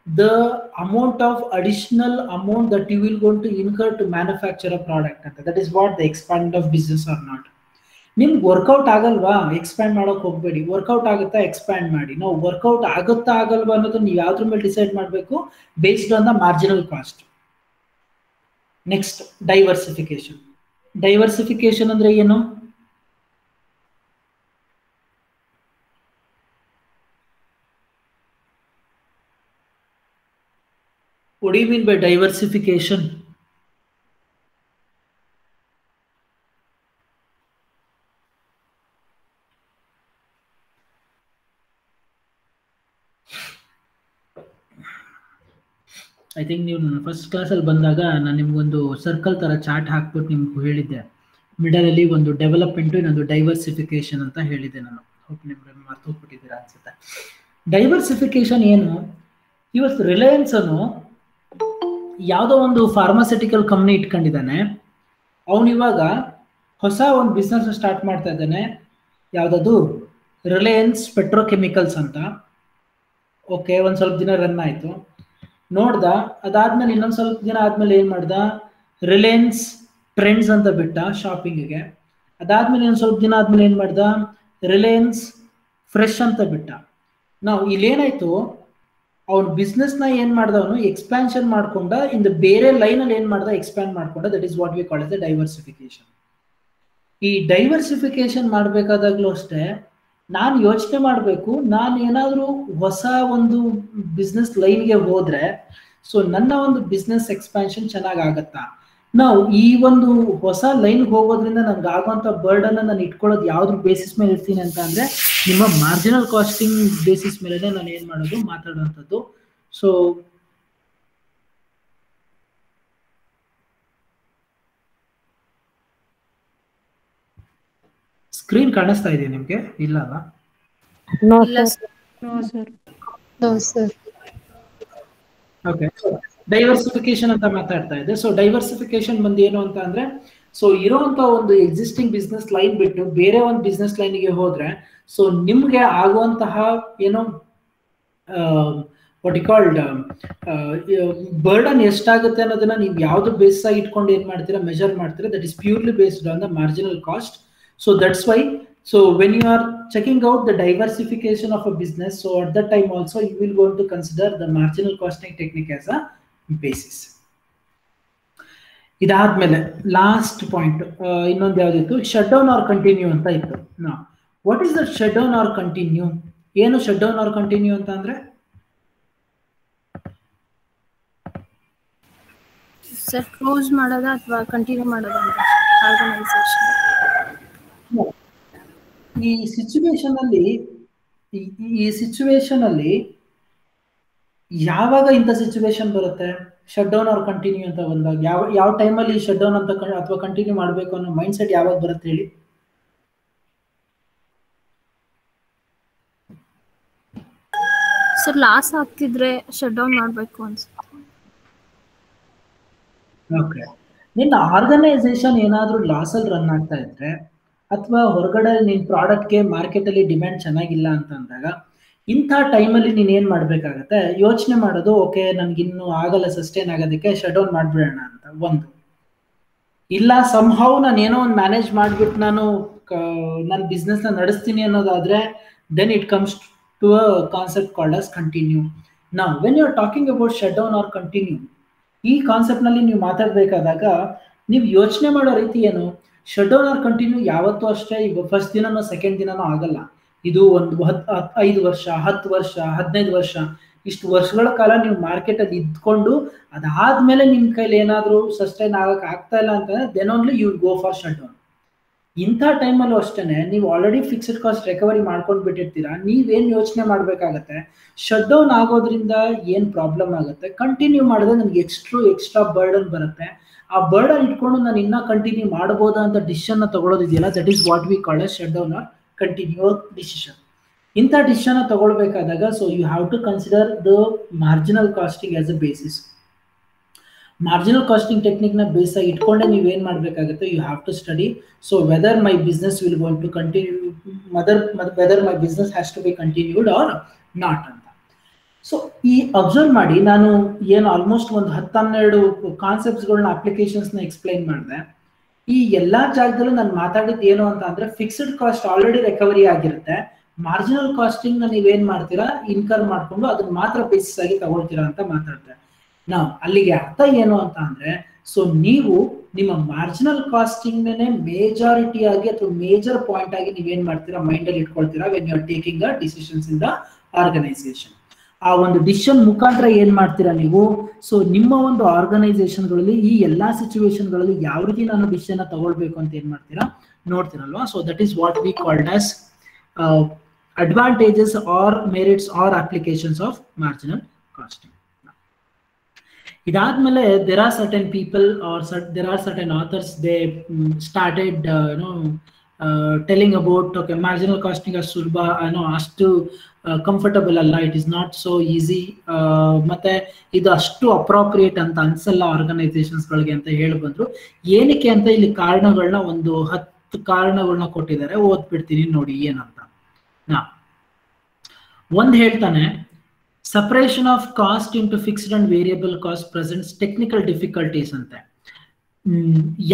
the amount of additional amount that you will going to incur to manufacture a product. That is what the expand of business or not. ನಿಮ್ಗೆ workout ಆಗಲ್ವಾ, expand ಮಾಡೋಕೆ ಹೋಗ್ಬೇಡಿ. Workout ಆಗುತ್ತಾ, expand ಮಾಡಿ. ನಾವು workout ಆಗುತ್ತಾ ಆಗಲ್ವಾ ಅನ್ನೋದು ನೀವು ಯಾವ್ದ್ರ ಮೇಲೆ ಡಿಸೈಡ್ ಮಾಡಬೇಕು, based on the marginal cost. Next, diversification. Diversification ಅಂದ್ರೆ ಏನು? What do you mean by diversification? I think ನೀವು ಫಸ್ಟ್ ಕ್ಲಾಸಲ್ಲಿ ಬಂದಾಗ ನಾನು ನಿಮ್ಗೊಂದು ಸರ್ಕಲ್ ಥರ ಚಾರ್ಟ್ ಹಾಕ್ಬಿಟ್ಟು ನಿಮ್ಗೆ ಹೇಳಿದ್ದೆ, ಮಿಡಲಲ್ಲಿ ಒಂದು ಡೆವಲಪ್ಮೆಂಟು, ಇನ್ನೊಂದು ಡೈವರ್ಸಿಫಿಕೇಶನ್ ಅಂತ ಹೇಳಿದ್ದೆ ನಾನು. ಹೋಪ್ ನಿಮ್ಗೆ ಮರ್ತೋಗ್ಬಿಟ್ಟಿದ್ದೀರಾ ಅನ್ಸುತ್ತೆ. ಡೈವರ್ಸಿಫಿಕೇಶನ್ ಏನು? ಇವತ್ತು ರಿಲಯನ್ಸ್ ಅನ್ನು ಯಾವುದೋ ಒಂದು ಫಾರ್ಮಾಸ್ಯೂಟಿಕಲ್ ಕಂಪ್ನಿ ಇಟ್ಕೊಂಡಿದ್ದಾನೆ, ಅವನು ಇವಾಗ ಹೊಸ ಒಂದು ಬಿಸ್ನೆಸ್ ಸ್ಟಾರ್ಟ್ ಮಾಡ್ತಾ ಇದ್ದಾನೆ. ಯಾವುದದು? ರಿಲಯನ್ಸ್ ಪೆಟ್ರೋಕೆಮಿಕಲ್ಸ್ ಅಂತ. ಓಕೆ, ಒಂದು ಸ್ವಲ್ಪ ದಿನ ರನ್ ಆಯಿತು, ನೋಡ್ದ. ಅದಾದ್ಮೇಲೆ ಇನ್ನೊಂದು ಸ್ವಲ್ಪ ದಿನ ಆದ್ಮೇಲೆ ಏನ್ ಮಾಡ್ದ, ರಿಲಯನ್ಸ್ ಟ್ರೆಂಡ್ಸ್ ಅಂತ ಬಿಟ್ಟ ಶಾಪಿಂಗ್ಗೆ. ಅದಾದ್ಮೇಲೆ ಇನ್ನೊಂದು ಸ್ವಲ್ಪ ದಿನ ಆದ್ಮೇಲೆ ಏನ್ ಮಾಡ್ದ, ರಿಲಯನ್ಸ್ ಫ್ರೆಶ್ ಅಂತ ಬಿಟ್ಟ. ನಾವು ಇಲ್ಲೇನಾಯ್ತು, ಅವ್ನ ಬಿಸ್ನೆಸ್ ನ ಏನ್ ಮಾಡ್ದವನು ಎಕ್ಸ್ಪ್ಯಾನ್ಷನ್ ಮಾಡ್ಕೊಂಡ, ಇಂದ ಬೇರೆ ಲೈನ್ ಅಲ್ಲಿ ಏನ್ ಮಾಡ್ದ, ಎಕ್ಸ್ಪ್ಯಾಂಡ್ ಮಾಡ್ಕೊಂಡ. That is what we call as the diversification. ಈ ಡೈವರ್ಸಿಫಿಕೇಶನ್ ಮಾಡ್ಬೇಕಾದಾಗ್ಲೂ ಅಷ್ಟೇ ನಾನು ಯೋಚನೆ ಮಾಡಬೇಕು, ನಾನು ಏನಾದರೂ ಹೊಸ ಒಂದು ಬಿಸ್ನೆಸ್ ಲೈನ್ಗೆ ಹೋದ್ರೆ ಸೊ ನನ್ನ ಒಂದು ಬಿಸ್ನೆಸ್ ಎಕ್ಸ್ಪ್ಯಾನ್ಷನ್ ಚೆನ್ನಾಗಿ ಆಗತ್ತಾ. ನಾವು ಈ ಒಂದು ಹೊಸ ಲೈನ್ಗೆ ಹೋಗೋದ್ರಿಂದ ನನ್ಗೆ ಆಗುವಂತ ಬರ್ಡನ್ ನಾನು ಇಟ್ಕೊಳ್ಳೋದು ಯಾವ್ದ್ರ ಬೇಸಿಸ್ ಮೇಲೆ ಇರ್ತೀನಿ ಅಂತ ಅಂದ್ರೆ, ನಿಮ್ಮ ಮಾರ್ಜಿನಲ್ ಕಾಸ್ಟಿಂಗ್ ಬೇಸಿಸ್ ಮೇಲೆ ನಾನು ಏನ್ ಮಾಡೋದು, ಮಾತಾಡುವಂಥದ್ದು. ಸೊ ಸ್ಕ್ರೀನ್ ಕಾಣಿಸ್ತಾ ಇದೆಯಾ ನಿಮ್ಗೆ? ಇಲ್ಲ ಅಲ್ಲ? ಓಕೆ, ಡೈವರ್ಸಿಫಿಕೇಶನ್ ಅಂತ ಮಾತಾಡ್ತಾ ಇದೆ. ಸೊ ಡೈವರ್ಸಿಫಿಕೇಶನ್ ಬಂದು ಏನು ಅಂತ ಅಂದ್ರೆ, ಸೊ ಇರುವಂತ ಒಂದು ಎಕ್ಸಿಸ್ಟಿಂಗ್ ಬಿಸ್ನೆಸ್ ಲೈನ್ ಬಿಟ್ಟು ಬೇರೆ ಒಂದು ಬಿಸ್ನೆಸ್ ಲೈನ್ಗೆ ಹೋದ್ರೆ ಸೊ ನಿಮ್ಗೆ ಆಗುವಂತಹ ಏನೋ ವಾಟ್ ಯು ಕಾಲ್ಡ್ ಬರ್ಡನ್ ಎಷ್ಟಾಗುತ್ತೆ ಅನ್ನೋದನ್ನ ನೀವು ಯಾವ್ದು ಬೇಸ್ ಆಗಿ ಇಟ್ಕೊಂಡು ಏನ್ ಮಾಡ್ತೀರಾ, ಮೆಜರ್ ಮಾಡ್ತೀರಾ. That is purely based on the marginal cost. So that's why, so when you are checking out the diversification of a business, so at that time also you will going to consider the marginal costing technique as a basis. ಇದಾದ್ಮೇಲೆ last point ಇನ್ನೊಂದು ಯಾವ್ದಿತ್ತು, shut down or continue ಅಂತ ಇತ್ತು. What is the shut down or continue? ಏನು shut down or continue ಅಂತ ಅಂದ್ರೆ? Sir close ಮಾಡೋದಾ ಅಥವಾ ಕಂಟಿನ್ಯೂ ಮಾಡೋದಾ ಆರ್ಗನೈಸೇಷನ್? ಈ ಸಿಚುವೇಶನ್ ಅಲ್ಲಿ ಯಾವಾಗ ಇಂಥ ಸಿಚುವೇಶನ್ ಬರುತ್ತೆ, ಶಟ್ ಡೌನ್ ಆರ್ ಕಂಟಿನ್ಯೂ ಅಂತ ಬಂದಾಗ ಯಾವ ಟೈಮಲ್ಲಿ ಶಟ್ ಡೌನ್ ಅಂತ ಅಥವಾ ಕಂಟಿನ್ಯೂ ಮಾಡಬೇಕು ಅನ್ನೋ ಮೈಂಡ್ ಸೆಟ್ ಯಾವಾಗ ಬರುತ್ತೆ ಹೇಳಿ? ಸರ್ ಲಾಸ್ ಆಗ್ತಿದ್ರೆ ಶಟ್ ಡೌನ್ ಮಾಡಬೇಕು ಅನ್ಸುತ್ತೆ. ಓಕೆ, ನಿನ್ನ ಆರ್ಗನೈಸೇಷನ್ ಏನಾದರೂ ಲಾಸಲ್ಲಿ ರನ್ ಆಗ್ತಾ ಇದ್ರೆ ಅಥವಾ ಹೊರಗಡೆ ನಿನ್ನ ಪ್ರಾಡಕ್ಟ್ಗೆ ಮಾರ್ಕೆಟಲ್ಲಿ ಡಿಮ್ಯಾಂಡ್ ಚೆನ್ನಾಗಿಲ್ಲ ಅಂತ ಅಂದಾಗ ಇಂಥ ಟೈಮಲ್ಲಿ ನೀನು ಏನು ಮಾಡಬೇಕಾಗತ್ತೆ, ಯೋಚನೆ ಮಾಡೋದು, ಓಕೆ ನನಗಿನ್ನೂ ಆಗಲ್ಲ ಸಸ್ಟೈನ್ ಆಗೋದಕ್ಕೆ, ಶಟ್ ಡೌನ್ ಮಾಡಿಬಿಡೋಣ ಅಂತ ಒಂದು. ಇಲ್ಲ ಸಂಹೌ ನಾನು ಏನೋ ಒಂದು ಮ್ಯಾನೇಜ್ ಮಾಡಿಬಿಟ್ಟು ನನ್ನ ಬಿಸ್ನೆಸ್ನ ನಡೆಸ್ತೀನಿ ಅನ್ನೋದಾದರೆ then it comes to a concept called as continue. ನಾವು when you are talking about shut down or continue, ಈ ಕಾನ್ಸೆಪ್ಟ್ನಲ್ಲಿ ನೀವು ಮಾತಾಡಬೇಕಾದಾಗ ನೀವು ಯೋಚನೆ ಮಾಡೋ ರೀತಿ ಏನು, ಶಟ್ ಡೌನ್ ಆರ್ ಕಂಟಿನ್ಯೂ ಯಾವತ್ತೂ ಅಷ್ಟೇ ಈಗ ಫಸ್ಟ್ ದಿನನೋ ಸೆಕೆಂಡ್ ದಿನನೋ ಆಗಲ್ಲ. ಇದು ಒಂದು 5 ವರ್ಷ 10 ವರ್ಷ 15 ವರ್ಷ ಇಷ್ಟು ವರ್ಷಗಳ ಕಾಲ ನೀವು ಮಾರ್ಕೆಟಲ್ಲಿ ಇದ್ಕೊಂಡು ಅದಾದ್ಮೇಲೆ ನಿಮ್ಮ ಕೈಲಿ ಏನಾದರೂ ಸಸ್ಟೈನ್ ಆಗಕ್ಕೆ ಆಗ್ತಾ ಇಲ್ಲ ಅಂತಂದ್ರೆ then only you will go for shut down. ಇಂಥ ಟೈಮಲ್ಲೂ ಅಷ್ಟೇ ನೀವು ಆಲ್ರೆಡಿ ಫಿಕ್ಸ್ಡ್ ಕಾಸ್ಟ್ ರಿಕವರಿ ಮಾಡ್ಕೊಂಡು ಬಿಟ್ಟಿರ್ತೀರಾ, ನೀವೇನು ಯೋಚನೆ ಮಾಡಬೇಕಾಗತ್ತೆ, ಶಟ್ ಡೌನ್ ಆಗೋದ್ರಿಂದ ಏನು ಪ್ರಾಬ್ಲಮ್ ಆಗುತ್ತೆ, ಕಂಟಿನ್ಯೂ ಮಾಡಿದ್ರೆ ನನಗೆ ಎಕ್ಸ್ಟ್ರಾ ಬರ್ಡನ್ ಬರುತ್ತೆ, ಆ ಬರ್ಡನ್ ಇಟ್ಕೊಂಡು ನಾನು ಇನ್ನೂ ಕಂಟಿನ್ಯೂ ಮಾಡ್ಬೋದಾ ಅಂತ ಡಿಸಿಷನ್ನ ತಗೊಳ್ಳೋದಿದೆಯಲ್ಲ, that is what we call as shut down or continue decision. ಇಂಥ ಡಿಸಿಷನ್ ತಗೊಳ್ಬೇಕಾದಾಗ so you have to consider the marginal costing as a basis. Marginal costing ಟೆಕ್ನಿಕ್ನ ಬೇಸ್ ಆಗಿ ಇಟ್ಕೊಂಡೆ ನೀವೇನು ಮಾಡಬೇಕಾಗುತ್ತೆ, you have to study so whether my business will going to continue, whether my business has to be continued or not ಅಂತ. So ಈ observe ಮಾಡಿ, ನಾನು ಏನು ಆಲ್ಮೋಸ್ಟ್ ಒಂದು 10-12 ಕಾನ್ಸೆಪ್ಟ್ಸ್ಗಳನ್ನ ಅಪ್ಲಿಕೇಶನ್ಸ್ನ ಎಕ್ಸ್ಪ್ಲೈನ್ ಮಾಡಿದೆ. ಈ ಎಲ್ಲಾ ಜಾಗದಲ್ಲೂ ನಾನು ಮಾತಾಡಿದ್ದು ಏನು ಅಂತ ಅಂದ್ರೆ ಫಿಕ್ಸ್ಡ್ ಕಾಸ್ಟ್ ಆಲ್ರೆಡಿ ರಿಕವರಿ ಆಗಿರುತ್ತೆ, ಮಾರ್ಜಿನಲ್ ಕಾಸ್ಟಿಂಗ್ ನೀವೇನ್ ಮಾಡ್ತೀರಾ ಇನ್ಕರ್ ಮಾಡ್ಕೊಂಡು ಅದನ್ನ ಮಾತ್ರ ಬೇಸಿಸ್ ಆಗಿ ತಗೊಳ್ತೀರಾ ಅಂತ ಮಾತಾಡ್ತಾರೆ. ನಾವು ಅಲ್ಲಿಗೆ ಅರ್ಥ ಏನು ಅಂತ ಅಂದ್ರೆ, ಸೊ ನೀವು ನಿಮ್ಮ ಮಾರ್ಜಿನಲ್ ಕಾಸ್ಟಿಂಗ್ ಮೇಜಾರಿಟಿ ಆಗಿ ಅಥವಾ ಮೇಜರ್ ಪಾಯಿಂಟ್ ಆಗಿ ನೀವೇನ್ ಮಾಡ್ತೀರಾ ಮೈಂಡ್ ಅಲ್ಲಿ ಇಟ್ಕೊಳ್ತೀರಾ when you are taking the decisions in the organisation. ಆ ಒಂದು ಡಿಸಿಷನ್ ಮುಖಾಂತರ ಏನ್ ಮಾಡ್ತೀರಾ ನೀವು, ಸೊ ನಿಮ್ಮ ಒಂದು ಆರ್ಗನೈಸೇಷನ್ಗಳಲ್ಲಿ ಈ ಎಲ್ಲಾ ಸಿಚುವೇಶನ್ಗಳಲ್ಲಿ ಯಾವ ರೀತಿ ನಾನು ಡಿಸಿಷನ್ ತಗೊಳ್ಬೇಕು ಅಂತ ಏನ್ ಮಾಡ್ತೀರಾ ನೋಡ್ತೀರಲ್ವಾ. So that is what we called as advantages or merits or applications of marginal costing. ಇದಾದ್ಮೇಲೆ there are certain people or there are certain authors, they started telling about okay marginal costing as ಸುಲಭ ಅಷ್ಟು comfortable ಅಲ್ಲ, it is not so easy, ಮತ್ತೆ ಇದು ಅಷ್ಟು appropriate ಅಂತ ಅನ್ಸಲ್ಲ ಆರ್ಗನೈಸೇಷನ್ಸ್ಗಳಿಗೆ ಅಂತ ಹೇಳಿ ಬಂದ್ರು. ಏನಕ್ಕೆ ಅಂತ ಇಲ್ಲಿ ಕಾರಣಗಳನ್ನ ಒಂದು 10 ಕಾರಣಗಳನ್ನ ಕೊಟ್ಟಿದ್ದಾರೆ, ಓದ್ಬಿಡ್ತೀನಿ ನೋಡಿ ಏನಂತ. ಒಂದು ಹೇಳ್ತಾನೆ, separation of cost into fixed and variable cost presents technical difficulties ಅಂತೆ.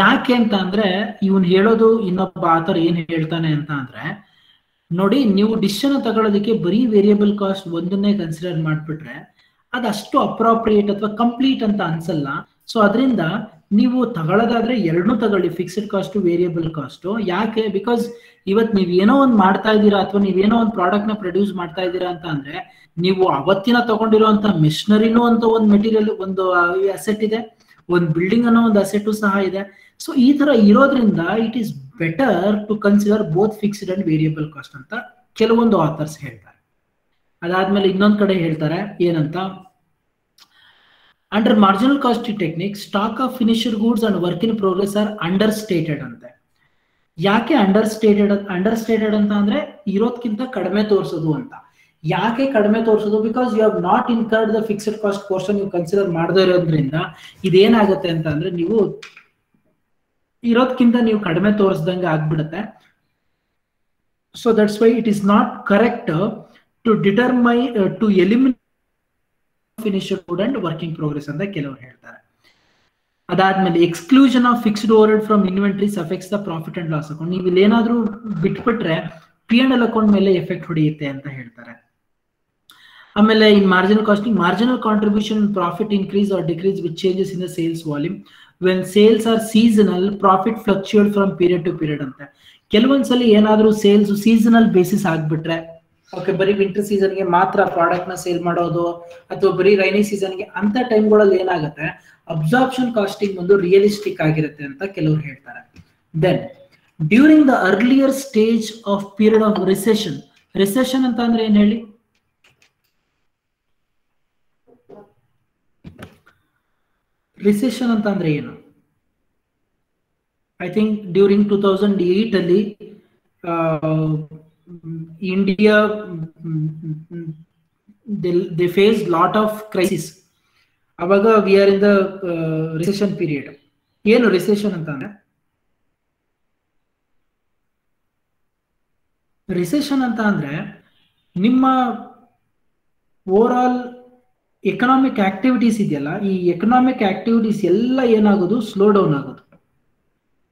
ಯಾಕೆ ಅಂತ ಅಂದ್ರೆ ಇವನ್ ಹೇಳೋದು, ಇನ್ನೊಬ್ಬ ಆತರ ಏನ್ ಹೇಳ್ತಾನೆ ಅಂತ ಅಂದ್ರೆ, ನೋಡಿ ನೀವು ಡಿಸಿಷನ್ ತಗೊಳ್ಳೋದಕ್ಕೆ ಬರೀ ವೇರಿಯಬಲ್ ಕಾಸ್ಟ್ ಒಂದನ್ನೇ ಕನ್ಸಿಡರ್ ಮಾಡ್ಬಿಟ್ರೆ ಅದಷ್ಟು ಅಪ್ರೋಪ್ರಿಯೇಟ್ ಅಥವಾ ಕಂಪ್ಲೀಟ್ ಅಂತ ಅನ್ಸಲ್ಲ. ಸೊ ಅದರಿಂದ ನೀವು ತಗೊಳ್ಳೋದಾದ್ರೆ ಎರಡನ್ನೂ ತಗೊಳ್ಳಿ, ಫಿಕ್ಸ್ಡ್ ಕಾಸ್ಟ್ ವೇರಿಯಬಲ್ ಕಾಸ್ಟ್. ಯಾಕೆ? ಬಿಕಾಸ್ ಇವತ್ತು ನೀವು ಏನೋ ಒಂದು ಮಾಡ್ತಾ ಇದ್ದೀರಾ ಅಥವಾ ನೀವೇನೋ ಒಂದು ಪ್ರಾಡಕ್ಟ್ ನ ಪ್ರೊಡ್ಯೂಸ್ ಮಾಡ್ತಾ ಇದ್ದೀರಾ ಅಂತ ಅಂದ್ರೆ ನೀವು ಅವತ್ತಿನ ತಗೊಂಡಿರುವಂತ ಮೆಷಿನರಿನೂ ಅಂತ ಒಂದು ಮೆಟೀರಿಯಲ್, ಒಂದು ಅಸೆಟ್ ಇದೆ, ಒಂದು ಬಿಲ್ಡಿಂಗ್ ಅನ್ನೋ ಒಂದು ಅಸೆಟ್ ಸಹ ಇದೆ. ಸೊ ಈ ತರ ಇರೋದ್ರಿಂದ it is better to consider both fixed and variable cost ಅಂತ ಕೆಲವೊಂದು ಆಥರ್ಸ್ ಹೇಳ್ತಾರೆ. ಅದಾದ್ಮೇಲೆ ಇನ್ನೊಂದ್ ಕಡೆ ಹೇಳ್ತಾರೆ ಏನಂತ, under marginal costing technique stock of finished goods and work in progress are understated ಅಂತೆ. ಯಾಕೆ ಅಂಡರ್ ಸ್ಟೇಟೆಡ್ ಅಂತ ಅಂದ್ರೆ ಇರೋದ್ಕಿಂತ ಕಡಿಮೆ ತೋರಿಸೋದು ಅಂತ. ಯಾಕೆ ಕಡಿಮೆ ತೋರಿಸೋದು? Because you have not incurred the fixed cost portion, ನೀವು ಕನ್ಸಿಡರ್ ಮಾಡದೇ ಇರೋದ್ರಿಂದ ಇದೇನಾಗುತ್ತೆ ಅಂತ ಅಂದ್ರೆ ನೀವು ಇರೋದ್ಕಿಂತ ನೀವು ಕಡಿಮೆ ತೋರಿಸ್ದಂಗೆ ಆಗ್ಬಿಡುತ್ತೆ. So that's why it is not correct to determine to eliminate finished good and working progress ಅಂತ ಕೆಲವರು ಹೇಳ್ತಾರೆ. ಅದಾದ್ಮೇಲೆ exclusion of fixed overhead from inventories affects the profit and loss account. ನೀವು ಇಲ್ಲೇನಾದ್ರೂ ಬಿಟ್ಬಿಟ್ರೆ P&L ಅಕೌಂಟ್ ಮೇಲೆ ಎಫೆಕ್ಟ್ ಹೊಡೆಯುತ್ತೆ ಅಂತ ಹೇಳ್ತಾರೆ. ಆಮೇಲೆ in marginal costing, marginal contribution profit increase or decrease with changes in the sales volume. When sales are seasonal profit fluctuate from period to period ಅಂತ. ಕೆಲವೊಂದ್ಸಲಿ ಏನಾದ್ರೂ ಸೇಲ್ಸ್ ಸೀಸನಲ್ ಬೇಸಿಸ್ ಆಗ್ಬಿಟ್ರೆ, okay ಬರೀ winter ಸೀಸನ್ಗೆ ಮಾತ್ರ ಪ್ರಾಡಕ್ಟ್ ನ sale ಮಾಡೋದು ಅಥವಾ ಬರೀ ರೈನಿ ಸೀಸನ್ಗೆ, ಅಂತ ಟೈಮ್ಗಳಲ್ಲಿ ಏನಾಗುತ್ತೆ ಅಬ್ಸಾರ್ಪ್ಷನ್ ಕಾಸ್ಟಿಂಗ್ ಒಂದು ರಿಯಲಿಸ್ಟಿಕ್ ಆಗಿರುತ್ತೆ ಅಂತ ಕೆಲವರು ಹೇಳ್ತಾರೆ. Then during the earlier stage of period of recession. Recession ಅಂತ ಅಂದ್ರೆ ಏನ್ ಹೇಳಿ? ರಿಸೆಷನ್ ಅಂತ ಅಂದ್ರೆ ಏನು? ಐ ಥಿಂಕ್ ಡ್ಯೂರಿಂಗ್ 2008 ಅಲ್ಲಿ India they face lot of crisis. ಅವಾಗ we are in the recession period. ಏನು ರಿಸೆಷನ್ ಅಂತ ಅಂದ್ರೆ? ರಿಸೆಷನ್ ಅಂತ ಅಂದ್ರೆ ನಿಮ್ಮ ಓವರ್ ಆಲ್ ಎಕನಾಮಿಕ್ ಆಕ್ಟಿವಿಟೀಸ್ ಇದೆಯಲ್ಲ, ಈ ಎಕನಾಮಿಕ್ ಆಕ್ಟಿವಿಟೀಸ್ ಎಲ್ಲ ಏನಾಗೋದು ಸ್ಲೋ ಡೌನ್ ಆಗೋದು.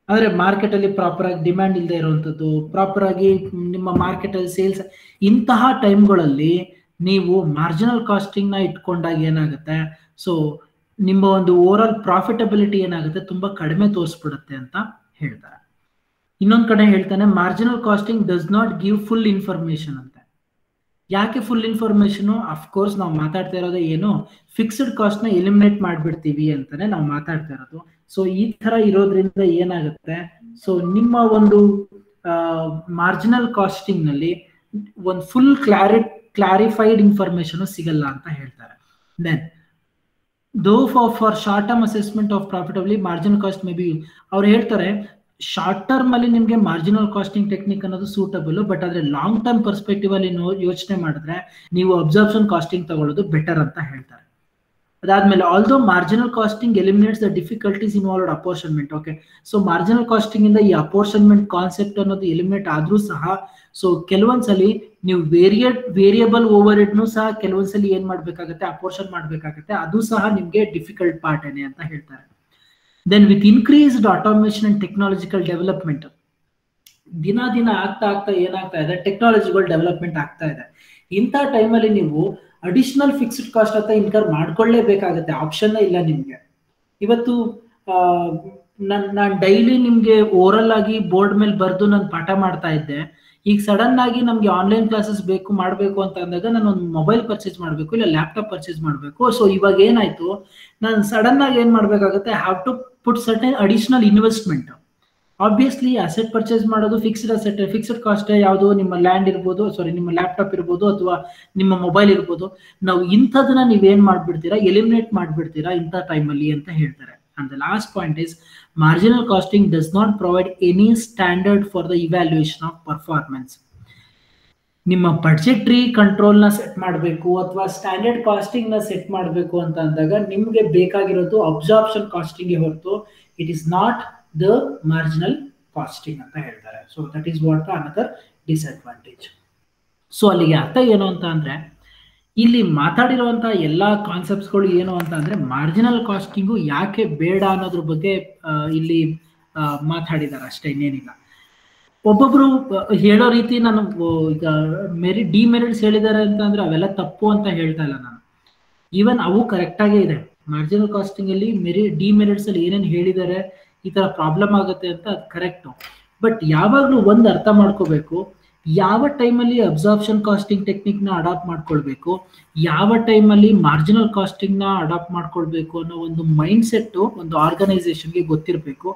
ಅಂದ್ರೆ ಮಾರ್ಕೆಟ್ ಅಲ್ಲಿ ಪ್ರಾಪರ್ ಆಗಿ ಡಿಮ್ಯಾಂಡ್ ಇಲ್ಲದೆ ಇರುವಂತದ್ದು, ಪ್ರಾಪರ್ ಆಗಿ ನಿಮ್ಮ ಮಾರ್ಕೆಟ್ ಅಲ್ಲಿ ಸೇಲ್ಸ್, ಇಂತಹ ಟೈಮ್ಗಳಲ್ಲಿ ನೀವು ಮಾರ್ಜಿನಲ್ ಕಾಸ್ಟಿಂಗ್ ನ ಇಟ್ಕೊಂಡಾಗ ಏನಾಗುತ್ತೆ, ಸೊ ನಿಮ್ಮ ಒಂದು ಓವರ್ ಆಲ್ ಪ್ರಾಫಿಟಬಿಲಿಟಿ ಏನಾಗುತ್ತೆ ತುಂಬಾ ಕಡಿಮೆ ತೋರಿಸ್ಬಿಡುತ್ತೆ ಅಂತ ಹೇಳ್ತಾರೆ. ಇನ್ನೊಂದ್ ಕಡೆ ಹೇಳ್ತಾನೆ marginal casting does not give full information ಅಂತ. ಯಾಕೆ ಫುಲ್ ಇನ್ಫಾರ್ಮೇಶನ್? ಅಫ್ಕೋರ್ಸ್ ನಾವು ಮಾತಾಡ್ತಾ ಇರೋದು ಏನು, ಫಿಕ್ಸ್ಡ್ ಕಾಸ್ಟ್ ನ ಎಲಿಮಿನೇಟ್ ಮಾಡ್ಬಿಡ್ತೀವಿ ಅಂತಾನೆ ನಾವು ಮಾತಾಡ್ತಾ ಇರೋದು. ಸೊ ಈ ತರ ಇರೋದ್ರಿಂದ ಏನಾಗುತ್ತೆ, ಸೊ ನಿಮ್ಮ ಒಂದು ಮಾರ್ಜಿನಲ್ ಕಾಸ್ಟಿಂಗ್ ನಲ್ಲಿ ಒಂದು ಫುಲ್ ಕ್ಲಾರಿಫೈಡ್ ಇನ್ಫಾರ್ಮೇಶನ್ ಸಿಗಲ್ಲ ಅಂತ ಹೇಳ್ತಾರೆ. Then though for short term assessment of profitability marginal cost may be, ಅವ್ರು ಹೇಳ್ತಾರೆ ಶಾರ್ಟ್ ಟರ್ಮ್ ಅಲ್ಲಿ ನಿಮಗೆ ಮಾರ್ಜಿನಲ್ ಕಾಸ್ಟಿಂಗ್ ಟೆಕ್ನಿಕ್ ಅನ್ನೋದು ಸೂಟಬಲ್, ಬಟ್ ಆದ್ರೆ ಲಾಂಗ್ ಟರ್ಮ್ ಪರ್ಸ್ಪೆಕ್ಟಿವ್ ಅಲ್ಲಿ ಯೋಚನೆ ಮಾಡಿದ್ರೆ ನೀವು ಅಬ್ಸರ್ಪ್ಷನ್ ಕಾಸ್ಟಿಂಗ್ ತಗೊಳ್ಳೋದು ಬೆಟರ್ ಅಂತ ಹೇಳ್ತಾರೆ. ಅದಾದ್ಮೇಲೆ although marginal casting ಎಲಿಮಿನೇಟ್ಸ್ the difficulties involved apportionment. Okay, so marginal casting ಇಂದ ಈ ಅಪೋರ್ಷನ್ಮೆಂಟ್ ಕಾನ್ಸೆಪ್ಟ್ ಅನ್ನೋದು ಎಲಿಮಿನೇಟ್ ಆದ್ರೂ ಸಹ, ಸೊ ಕೆಲವೊಂದ್ಸಲಿ ನೀವು ವೇರಿಯಬಲ್ ಓವರ್ ಹೆಡ್ನು ಸಹ ಕೆಲವೊಂದ್ಸಲಿ ಏನ್ ಮಾಡ್ಬೇಕಾಗತ್ತೆ, ಅಪೋರ್ಷನ್ ಮಾಡ್ಬೇಕಾಗತ್ತೆ. ಅದು ಸಹ ನಿಮ್ಗೆ ಡಿಫಿಕಲ್ಟ್ ಪಾರ್ಟ್ ಏನೇ ಅಂತ ಹೇಳ್ತಾರೆ. Then with increased automation and technological development, ದಿನ ಆಗ್ತಾ ಏನಾಗ್ತಾ ಇದೆ, ಟೆಕ್ನಾಲಜಿಗಳು ಡೆವಲಪ್ಮೆಂಟ್ ಆಗ್ತಾ ಇದೆ. ಇಂಥ ಟೈಮಲ್ಲಿ ನೀವು ಅಡಿಷನಲ್ ಫಿಕ್ಸ್ಡ್ ಕಾಸ್ಟ್ ಅಂತ ಇನ್ಕರ್ ಮಾಡ್ಕೊಳ್ಳೇಬೇಕಾಗತ್ತೆ, ಆಪ್ಷನ್ ಇಲ್ಲ ನಿಮ್ಗೆ. ಇವತ್ತು ನಾನು ಡೈಲಿ ನಿಮ್ಗೆ ಓರಲ್ ಆಗಿ ಬೋರ್ಡ್ ಮೇಲೆ ಬರೆದು ನಾನು ಪಾಠ ಮಾಡ್ತಾ ಇದ್ದೆ. ಈಗ ಸಡನ್ ಆಗಿ ನಮ್ಗೆ ಆನ್ಲೈನ್ ಕ್ಲಾಸಸ್ ಮಾಡಬೇಕು ಅಂತ ಅಂದಾಗ ನಾನು ಒಂದು ಮೊಬೈಲ್ ಪರ್ಚೇಸ್ ಮಾಡಬೇಕು, ಇಲ್ಲ ಲ್ಯಾಪ್ಟಾಪ್ ಪರ್ಚೇಸ್ ಮಾಡಬೇಕು. ಸೊ ಇವಾಗ ಏನಾಯ್ತು, ನಾನು ಸಡನ್ ಆಗಿ ಏನ್ ಮಾಡ್ಬೇಕಾಗುತ್ತೆ, have to put certain additional investment. Obviously asset purchase ಮಾಡೋದು ಫಿಕ್ಸ್ಡ್ ಕಾಸ್ಟ್ ಯಾವುದು, ನಿಮ್ಮ ಲ್ಯಾಂಡ್ ಇರ್ಬೋದು, ನಿಮ್ಮ ಲ್ಯಾಪ್ಟಾಪ್ ಇರ್ಬೋದು ಅಥವಾ ನಿಮ್ಮ ಮೊಬೈಲ್ ಇರ್ಬೋದು. ನಾವು ಇಂಥದನ್ನ ನೀವೇನ್ ಮಾಡ್ಬಿಡ್ತೀರಾ, ಎಲಿಮಿನೇಟ್ ಮಾಡ್ಬಿಡ್ತೀರಾ ಇಂಥ ಟೈಮಲ್ಲಿ ಅಂತ ಹೇಳ್ತಾರೆ. And the last point is marginal casting does not provide any standard for the evaluation of performance. ನಿಮ್ಮ ಬಡ್ಜೆಟ್ರಿ ಕಂಟ್ರೋಲ್ ನ ಸೆಟ್ ಮಾಡಬೇಕು ಅಥವಾ ಸ್ಟ್ಯಾಂಡರ್ಡ್ ಕಾಸ್ಟಿಂಗ್ ನ ಸೆಟ್ ಮಾಡಬೇಕು ಅಂತ ಅಂದಾಗ ನಿಮ್ಗೆ ಬೇಕಾಗಿರೋದು ಅಬ್ಸಾರ್ಪ್ಷನ್ ಕಾಸ್ಟಿಂಗ್ ಹೊರತು it is not the marginal costing ಅಂತ ಹೇಳ್ತಾರೆ. So that is what another disadvantage. So ಅಲ್ಲಿಗೆ ಅರ್ಥ ಏನು ಅಂತ ಅಂದ್ರೆ, ಇಲ್ಲಿ ಮಾತಾಡಿರುವಂತಹ ಎಲ್ಲಾ ಕಾನ್ಸೆಪ್ಟ್ಸ್ಗಳು ಏನು ಅಂತ ಅಂದ್ರೆ ಮಾರ್ಜಿನಲ್ ಕಾಸ್ಟಿಂಗು ಯಾಕೆ ಬೇಡ ಅನ್ನೋದ್ರ ಬಗ್ಗೆ ಇಲ್ಲಿ ಮಾತಾಡಿದ್ದಾರೆ ಅಷ್ಟೇ, ಇನ್ನೇನಿಲ್ಲ. ಒಬ್ಬೊಬ್ರು ಹೇಳೋ ರೀತಿ ನಾನು ಈಗ ಡಿಮೆರಿಟ್ಸ್ ಹೇಳಿದ್ದಾರೆ ಅಂತ ಅಂದ್ರೆ ಅವೆಲ್ಲ ತಪ್ಪು ಅಂತ ಹೇಳ್ತಾ ಇಲ್ಲ ನಾನು. ಈವನ್ ಅವು ಕರೆಕ್ಟ್ ಆಗೇ ಇದೆ. ಮಾರ್ಜಿನಲ್ ಕಾಸ್ಟಿಂಗ್ ಅಲ್ಲಿ ಡಿಮೆರಿಟ್ಸ್ ಅಲ್ಲಿ ಏನೇನು ಹೇಳಿದ್ದಾರೆ, ಈ ತರ ಪ್ರಾಬ್ಲಮ್ ಆಗುತ್ತೆ ಅಂತ ಅದು ಕರೆಕ್ಟ್. ಬಟ್ ಯಾವಾಗ್ಲೂ ಒಂದು ಅರ್ಥ ಮಾಡ್ಕೋಬೇಕು, ಯಾವ ಟೈಮಲ್ಲಿ ಅಬ್ಸಾರ್ಪ್ಷನ್ ಕಾಸ್ಟಿಂಗ್ ಟೆಕ್ನಿಕ್ ನ ಅಡಾಪ್ಟ್ ಮಾಡ್ಕೊಳ್ಬೇಕು, ಯಾವ ಟೈಮಲ್ಲಿ ಮಾರ್ಜಿನಲ್ ಕಾಸ್ಟಿಂಗ್ ನ ಅಡಾಪ್ಟ್ ಮಾಡ್ಕೊಳ್ಬೇಕು ಅನ್ನೋ ಒಂದು ಮೈಂಡ್ ಸೆಟ್ ಒಂದು ಆರ್ಗನೈಸೇಷನ್ಗೆ ಗೊತ್ತಿರಬೇಕು.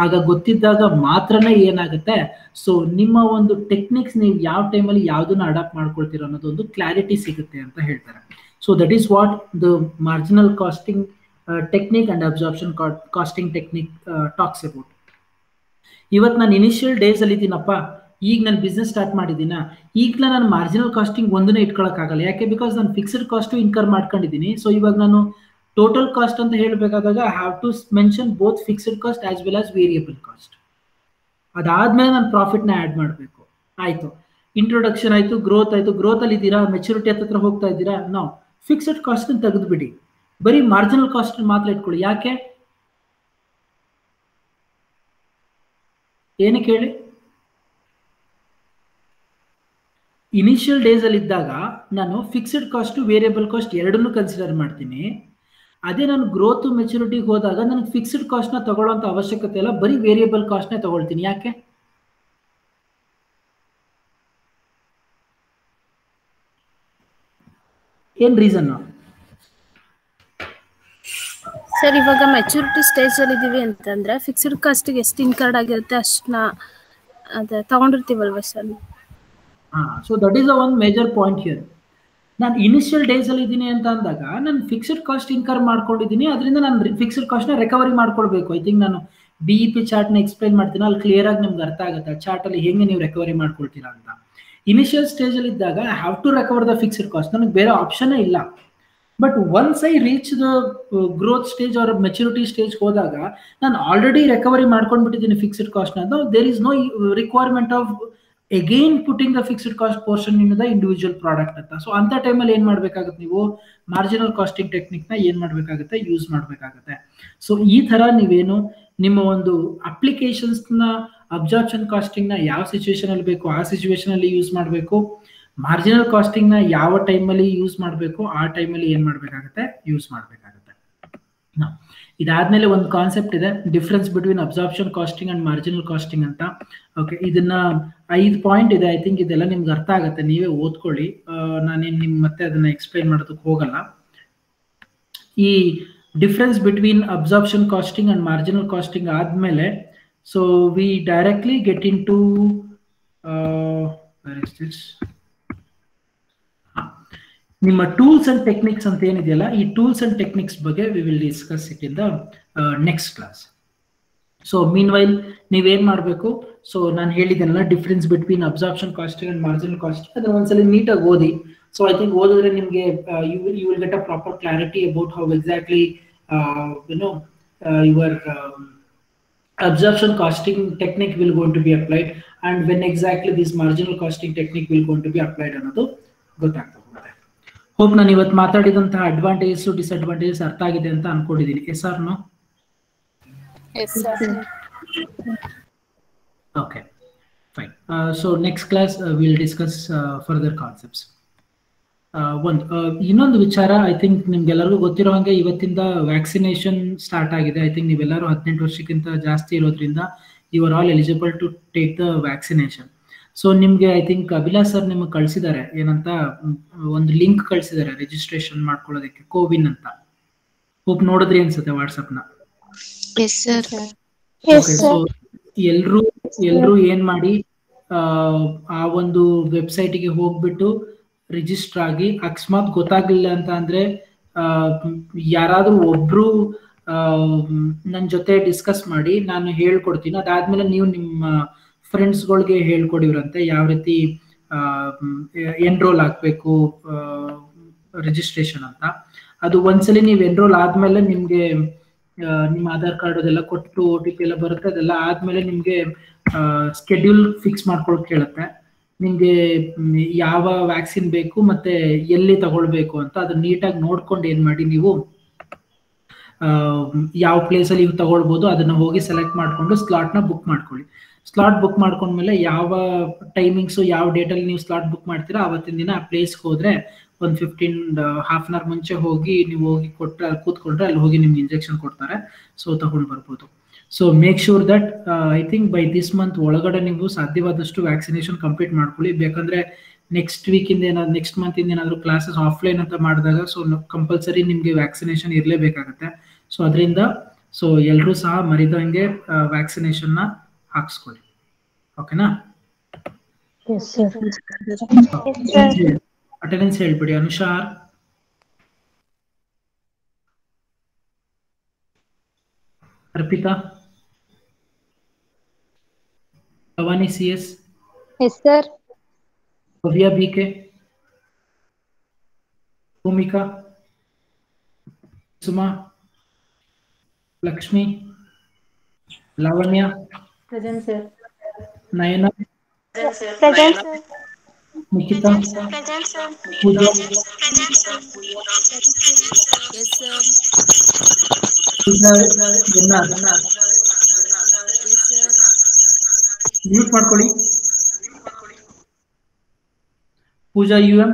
ಆಗ ಗೊತ್ತಿದ್ದಾಗ ಮಾತ್ರನೇ ಏನಾಗುತ್ತೆ, ಸೊ ನಿಮ್ಮ ಒಂದು ಟೆಕ್ನಿಕ್ಸ್ ನೀವು ಯಾವ ಟೈಮಲ್ಲಿ ಯಾವ್ದನ್ನ ಅಡಾಪ್ಟ್ ಮಾಡ್ಕೊಳ್ತೀರೋ ಅನ್ನೋದು ಒಂದು ಕ್ಲಾರಿಟಿ ಸಿಗುತ್ತೆ ಅಂತ ಹೇಳ್ತಾರೆ. So that is what the marginal costing technique and absorption costing technique talks about. ಇವತ್ತು ನಾನು ಇನಿಷಿಯಲ್ ಡೇಸ್ ಅಲ್ಲಿ ಇದ್ದೀನಪ್ಪ, ಈಗ ನಾನು ಬಿಸ್ನೆಸ್ ಸ್ಟಾರ್ಟ್ ಮಾಡಿದ್ದೀನ, ಈಗಲೇ ನಾನು ಮಾರ್ಜಿನಲ್ ಕಾಸ್ಟಿಂಗ್ ಒಂದನ್ನೇ ಇಟ್ಕೊಳಕ್ಕಾಗಲ್ಲ. ಯಾಕೆ? ಬಿಕಾಸ್ ನಾನು ಫಿಕ್ಸ್ಡ್ ಕಾಸ್ಟ್ ಇನ್ಕರ್ ಮಾಡ್ಕೊಂಡಿದ್ದೀನಿ. ಸೊ ಇವಾಗ ನಾನು ಟೋಟಲ್ ಕಾಸ್ಟ್ ಅಂತ ಹೇಳಬೇಕಾದಾಗ I have to mention both fixed cost as well as variable cost. ಅದಾದ್ಮೇಲೆ ನಾನು ಪ್ರಾಫಿಟ್ ನ ಆಡ್ ಮಾಡಬೇಕು. ಆಯ್ತು, ಇಂಟ್ರೊಡಕ್ಷನ್ ಆಯ್ತು, ಗ್ರೋತ್ ಆಯ್ತು. ಗ್ರೋತ್ ಅಲ್ಲಿ ಇದ್ದೀರಾ, ಮೆಚುರಿಟಿ ಹತ್ರ ಹೋಗ್ತಾ ಇದ್ದೀರಾ, ನಾವು ಫಿಕ್ಸ್ಡ್ ಕಾಸ್ಟ್ ತೆಗೆದು ಬಿಡಿ, ಬರೀ ಮಾರ್ಜಿನಲ್ ಕಾಸ್ಟ್ ಮಾತ್ರ ಇಟ್ಕೊಳ್ಳಿ. ಯಾಕೆ? ಏನಕ್ಕೆ ಹೇಳಿ? ಇನಿಷಿಯಲ್ ಡೇಸಲ್ಲಿ ಇದ್ದಾಗ ನಾನು ಫಿಕ್ಸ್ಡ್ ಕಾಸ್ಟ್ ವೇರಿಯಬಲ್ ಕಾಸ್ಟ್ ಎರಡನ್ನೂ ಕನ್ಸಿಡರ್ ಮಾಡ್ತೀನಿ. ಅದೇ ನಾನು ಗ್ರೋತ್ ಮೆಚುರಿಟಿಗೆ ಹೋದಾಗ ನನಗೆ ಫಿಕ್ಸ್ಡ್ ಕಾಸ್ಟ್ನ ತಗೊಳ್ಳೋಂಥ ಅವಶ್ಯಕತೆ ಇಲ್ಲ, ಬರೀ ವೇರಿಯಬಲ್ ಕಾಸ್ಟ್ನೇ ತಗೊಳ್ತೀನಿ. ಯಾಕೆ? ಏನು ರೀಸನ್ನು? ಸರ್ ಇವಾಗ ಮೆಚುರಿಟಿ ಸ್ಟೇಜಲ್ಲಿ ಇದ್ದೀವಿ ಅಂತಂದರೆ ಫಿಕ್ಸ್ಡ್ ಕಾಸ್ಟಿಗೆ ಎಷ್ಟು ಇನ್ಕರ್ಡ್ ಆಗಿರುತ್ತೆ ಅಷ್ಟನ್ನ ಅದೇ ತಗೊಂಡಿರ್ತೀವಲ್ವ ಸರ್? ಹಾಂ, so that is a one major point here. ನಾನು ಇನಿಷಿಯಲ್ ಡೇಸಲ್ಲಿ ಇದ್ದೀನಿ ಅಂತ ಅಂದಾಗ ನಾನು ಫಿಕ್ಸ್ಡ್ ಕಾಸ್ಟ್ ಇನ್ಕರ್ ಮಾಡ್ಕೊಂಡಿದ್ದೀನಿ, ಅದರಿಂದ ನಾನು ಫಿಕ್ಸ್ಡ್ ಕಾಸ್ಟ್ನ ರಿಕವರಿ ಮಾಡ್ಕೊಳ್ಬೇಕು. ಐ ಥಿಂಕ್ ನಾನು BEP ಚಾರ್ಟ್ನ ಎಕ್ಸ್ಪ್ಲೈನ್ ಮಾಡ್ತೀನಿ, ಅಲ್ಲಿ ಕ್ಲಿಯರಾಗಿ ನಿಮ್ಗೆ ಅರ್ಥ ಆಗುತ್ತೆ ಚಾರ್ಟಲ್ಲಿ ಹೆಂಗೆ ನೀವು ರಿಕವರಿ ಮಾಡ್ಕೊಳ್ತೀರಾ ಅಂತ. ಇನಿಷಿಯಲ್ ಸ್ಟೇಜಲ್ಲಿ ಇದ್ದಾಗ I have to recover the fixed cost, ನನಗೆ ಬೇರೆ ಆಪ್ಷನ್ನೇ ಇಲ್ಲ. But once I reach the growth stage or maturity stage ಹೋದಾಗ ನಾನು ಆಲ್ರೆಡಿ ರಿಕವರಿ ಮಾಡ್ಕೊಂಡ್ಬಿಟ್ಟಿದ್ದೀನಿ ಫಿಕ್ಸ್ಡ್ ಕಾಸ್ಟ್ನ. There is no requirement of again putting the fixed cost portion in the individual product ಅಂತ. So ಅಂತ ಟೈಮಲ್ಲಿ ಏನು ಮಾಡಬೇಕಾಗುತ್ತೆ, ನೀವು ಮಾರ್ಜಿನಲ್ ಕಾಸ್ಟಿಂಗ್ ಟೆಕ್ನಿಕ್ನ ಏನು ಮಾಡಬೇಕಾಗುತ್ತೆ, ಯೂಸ್ ಮಾಡಬೇಕಾಗುತ್ತೆ. ಸೊ ಈ ಥರ ನೀವೇನು ನಿಮ್ಮ ಒಂದು ಅಪ್ಲಿಕೇಶನ್ಸ್ನ ಅಬ್ಸಾರ್ಪ್ಷನ್ ಕಾಸ್ಟಿಂಗ್ನ ಯಾವ ಸಿಚುವೇಶನಲ್ಲಿ ಬೇಕು ಆ ಸಿಚುವೇಶನಲ್ಲಿ ಯೂಸ್ ಮಾಡಬೇಕು, ಮಾರ್ಜಿನಲ್ ಕಾಸ್ಟಿಂಗ್ನ ಯಾವ ಟೈಮಲ್ಲಿ ಯೂಸ್ ಮಾಡಬೇಕು ಆ ಟೈಮಲ್ಲಿ ಏನು ಮಾಡಬೇಕಾಗುತ್ತೆ, ಯೂಸ್ ಮಾಡಬೇಕಾಗುತ್ತೆ. ಇದಾದ್ಮೇಲೆ ಒಂದು ಕಾನ್ಸೆಪ್ಟ್ ಇದೆ, difference between absorption costing and marginal costing ಅಂತ. ಓಕೆ, ಇದನ್ನ 5 ಪಾಯಿಂಟ್ ಇದೆ. ಐ ಥಿಂಕ್ ಇದೆಲ್ಲ ನಿಮ್ಗೆ ಅರ್ಥ ಆಗುತ್ತೆ, ನೀವೇ ಓದ್ಕೊಳ್ಳಿ. ನಾನೇನು ನಿಮ್ಗೆ ಮತ್ತೆ ಅದನ್ನ ಎಕ್ಸ್ಪ್ಲೈನ್ ಮಾಡೋದಕ್ಕೆ ಹೋಗಲ್ಲ. ಈ difference between absorption costing and marginal costing ಆದ್ಮೇಲೆ so we directly get in to ನಿಮ್ಮ ಟೂಲ್ಸ್ ಅಂಡ್ ಟೆಕ್ನಿಕ್ಸ್ ಅಂತ ಏನಿದೆಯಲ್ಲ, ಈ ಟೂಲ್ಸ್ ಅಂಡ್ ಟೆಕ್ನಿಕ್ಸ್ ಬಗ್ಗೆ we will discuss it in the next class. So mean while ನೀವೇನ್ ಮಾಡಬೇಕು, ಸೊ ನಾನು ಹೇಳಿದ್ದೇನಲ್ಲ difference between absorption costing and marginal costing, ಅದನ್ನ ಒಂದ್ಸಲ ನೀಟಾಗಿ ಓದಿ. ಸೊ ಐ ಥಿಂಕ್ ಓದಿದ್ರೆ ನಿಮಗೆ you will get a proper clarity about how exactly your absorption costing technique will going to be applied and when exactly this marginal costing technique will going to be applied ಅನ್ನೋದು ಗೊತ್ತಾಗ್ತದೆ. Hope ನಾನು ಇವತ್ತು ಮಾತಾಡಿದಂತಹ advantages disadvantages ಅರ್ಥ ಆಗಿದೆ ಅಂತ ಅನ್ಕೊಂಡಿದ್ದೀನಿ. Yes or no? Okay fine. So next class will discuss further concepts. ಇನ್ನೊಂದು ವಿಚಾರ, ಐ ಥಿಂಕ್ ನಿಮ್ಗೆಲ್ಲರಿಗೂ ಗೊತ್ತಿರೋ ಹಾಗೆ ಇವತ್ತಿಂದ ವ್ಯಾಕ್ಸಿನೇಷನ್ ಸ್ಟಾರ್ಟ್ ಆಗಿದೆ. ಐ ಥಿಂಕ್ ನೀವೆಲ್ಲರೂ 18 ವರ್ಷಕ್ಕಿಂತ ಜಾಸ್ತಿ ಇರೋದ್ರಿಂದ you are all eligible to take the vaccination. So ನಿಮ್ಗೆ ಐ ಥಿಂಕ್ ಅಭಿಲಾಷ್ ಸರ್ ನಿಮ್ಗೆ ಕಳಿಸಿದ್ದಾರೆ, ಏನಂತ ಒಂದು ಲಿಂಕ್ ಕಳಿಸಿದ್ದಾರೆ ರಿಜಿಸ್ಟ್ರೇಷನ್ ಮಾಡ್ಕೊಳ್ಳೋದಕ್ಕೆ, ಕೋವಿನ್ ಅಂತ. ಹೋಪ್ ನೋಡಿದ್ರಿ ಅನ್ಸುತ್ತೆ ವಾಟ್ಸಪ್ನ. ಸೊ ಎಲ್ರೂ ಏನ್ ಮಾಡಿ ಆ ಒಂದು ವೆಬ್ಸೈಟ್ಗೆ ಹೋಗ್ಬಿಟ್ಟು ರಿಜಿಸ್ಟರ್ ಆಗಿ, ಅಕಸ್ಮಾತ್ ಗೊತ್ತಾಗ್ಲಿಲ್ಲ ಅಂತ ಅಂದ್ರೆ ಯಾರಾದ್ರೂ ಒಬ್ರು ನನ್ನ ಜೊತೆ ಡಿಸ್ಕಸ್ ಮಾಡಿ ನಾನು ಹೇಳ್ಕೊಡ್ತೀನಿ. ಅದಾದ್ಮೇಲೆ ನೀವು ನಿಮ್ಮ ಫ್ರೆಂಡ್ಸ್ಗಳಿಗೆ ಹೇಳ್ಕೊಡಿವ್ರಂತೆ ಯಾವ ರೀತಿ ಎನ್ರೋಲ್ ಆಗ್ಬೇಕು ರಿಜಿಸ್ಟ್ರೇಷನ್ ಅಂತ. ಅದು ಒಂದ್ಸಲಿ ನೀವು ಎನ್ರೋಲ್ ಆದ್ಮೇಲೆ ನಿಮ್ಗೆ ನಿಮ್ಮ ಆಧಾರ್ ಕಾರ್ಡ್ ಅದೆಲ್ಲ ಕೊಟ್ಟು OTP ಎಲ್ಲ ಬರುತ್ತೆ. ಅದೆಲ್ಲ ಆದ್ಮೇಲೆ ನಿಮ್ಗೆ ಸ್ಕೆಡ್ಯೂಲ್ ಫಿಕ್ಸ್ ಮಾಡ್ಕೊಳಕ್ ಕೇಳುತ್ತೆ. ನಿಮ್ಗೆ ಯಾವ ವ್ಯಾಕ್ಸಿನ್ ಬೇಕು ಮತ್ತೆ ಎಲ್ಲಿ ತಗೊಳ್ಬೇಕು ಅಂತ ಅದನ್ನ ನೀಟಾಗಿ ನೋಡ್ಕೊಂಡು ಏನ್ ಮಾಡಿ, ನೀವು ಯಾವ ಪ್ಲೇಸಲ್ಲಿ ನೀವು ತಗೊಳ್ಬೋದು ಅದನ್ನ ಹೋಗಿ ಸೆಲೆಕ್ಟ್ ಮಾಡ್ಕೊಂಡು ಸ್ಲಾಟ್ನ ಬುಕ್ ಮಾಡ್ಕೊಳ್ಳಿ. ಸ್ಲಾಟ್ ಬುಕ್ ಮಾಡ್ಕೊಂಡ್ಮೇಲೆ ಯಾವ ಟೈಮಿಂಗ್ಸು ಯಾವ ಡೇಟಲ್ಲಿ ನೀವು ಸ್ಲಾಟ್ ಬುಕ್ ಮಾಡ್ತೀರಾ ಅವತ್ತಿನ ದಿನ ಆ ಪ್ಲೇಸ್ಗೆ ಹೋದ್ರೆ ಒಂದು 15 ಹಾಫ್ ಮುಂಚೆ ಹೋಗಿ ನೀವು ಹೋಗಿ ಕೂತ್ಕೊಂಡ್ರೆ ಅಲ್ಲಿ ಹೋಗಿ ನಿಮ್ಗೆ ಇಂಜೆಕ್ಷನ್ ಕೊಡ್ತಾರೆ. ಸೊ ತಗೊಂಡು ಬರ್ಬೋದು. So make sure that I think by this month ಒಳಗಡೆ ನೀವು ಸಾಧ್ಯವಾದಷ್ಟು ವ್ಯಾಕ್ಸಿನೇಷನ್ ಕಂಪ್ಲೀಟ್ ಮಾಡ್ಕೊಳ್ಳಿ. ಬೇಕಂದ್ರೆ ನೆಕ್ಸ್ಟ್ ಮಂತ್ ಇಂದ ಏನಾದರೂ ಕ್ಲಾಸಸ್ ಆಫ್ಲೈನ್ ಅಂತ ಮಾಡಿದಾಗ ಸೊ ಕಂಪಲ್ಸರಿ ನಿಮಗೆ ವ್ಯಾಕ್ಸಿನೇಷನ್ ಇರಲೇಬೇಕಾಗತ್ತೆ. ಸೊ ಅದರಿಂದ ಸೊ ಎಲ್ಲರೂ ಸಹ ಮರಿದಂಗೆ ವ್ಯಾಕ್ಸಿನೇಷನ್ನ ಹಾಕ್ಸ್ಕೊಳ್ಳಿ. ಓಕೆನಾ? ಅಟೆಂಡೆನ್ಸ್ ಹೇಳ್ಬಿಡಿ. Anushar, Arpita, Bhavani CS, Yes sir. Bhavya BK, Bhoomika, Suma, Lakshmi, Lavanya, Present sir. Nayana, Present sir. Nikhita, Pooja, Yes sir. Yes sir. Mute ಮಾಡ್ಕೊಳ್ಳಿ. Pooja UM,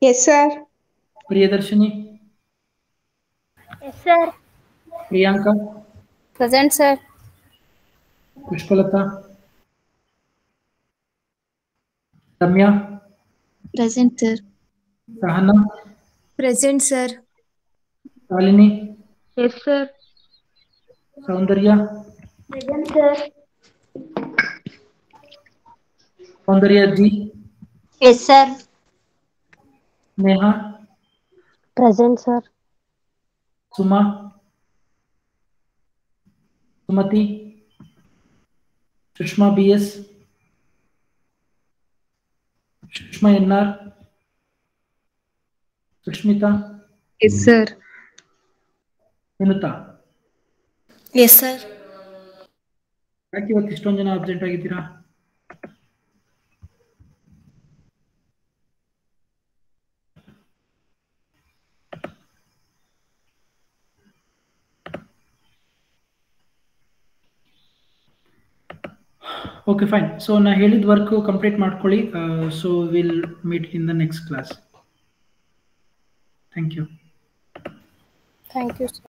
Yes, sir. Priyadarshini, Yes, sir. Priyanka, Present, sir. Pushpalata, Ramya, Present, sir. Sahana, Present, sir. Shalini, Yes, sir. Saundarya, Present, sir. Saundarya Ji, Yes, sir. Neha, Present, sir. Suma, Sumati, Sushma BS, Sushma NR, Sushmita, Yes, sir. Vinutha. Yes sir. ಯಾಕೆ ಇವತ್ತು ಇಷ್ಟೊಂದು ಜನ absent ಆಗಿದ್ದೀರಾ? Okay fine. So ನಾ ಹೇಳಿದ work complete ಮಾಡ್ಕೊಳ್ಳಿ. So will meet in the next class. Thank you. Thank you, sir.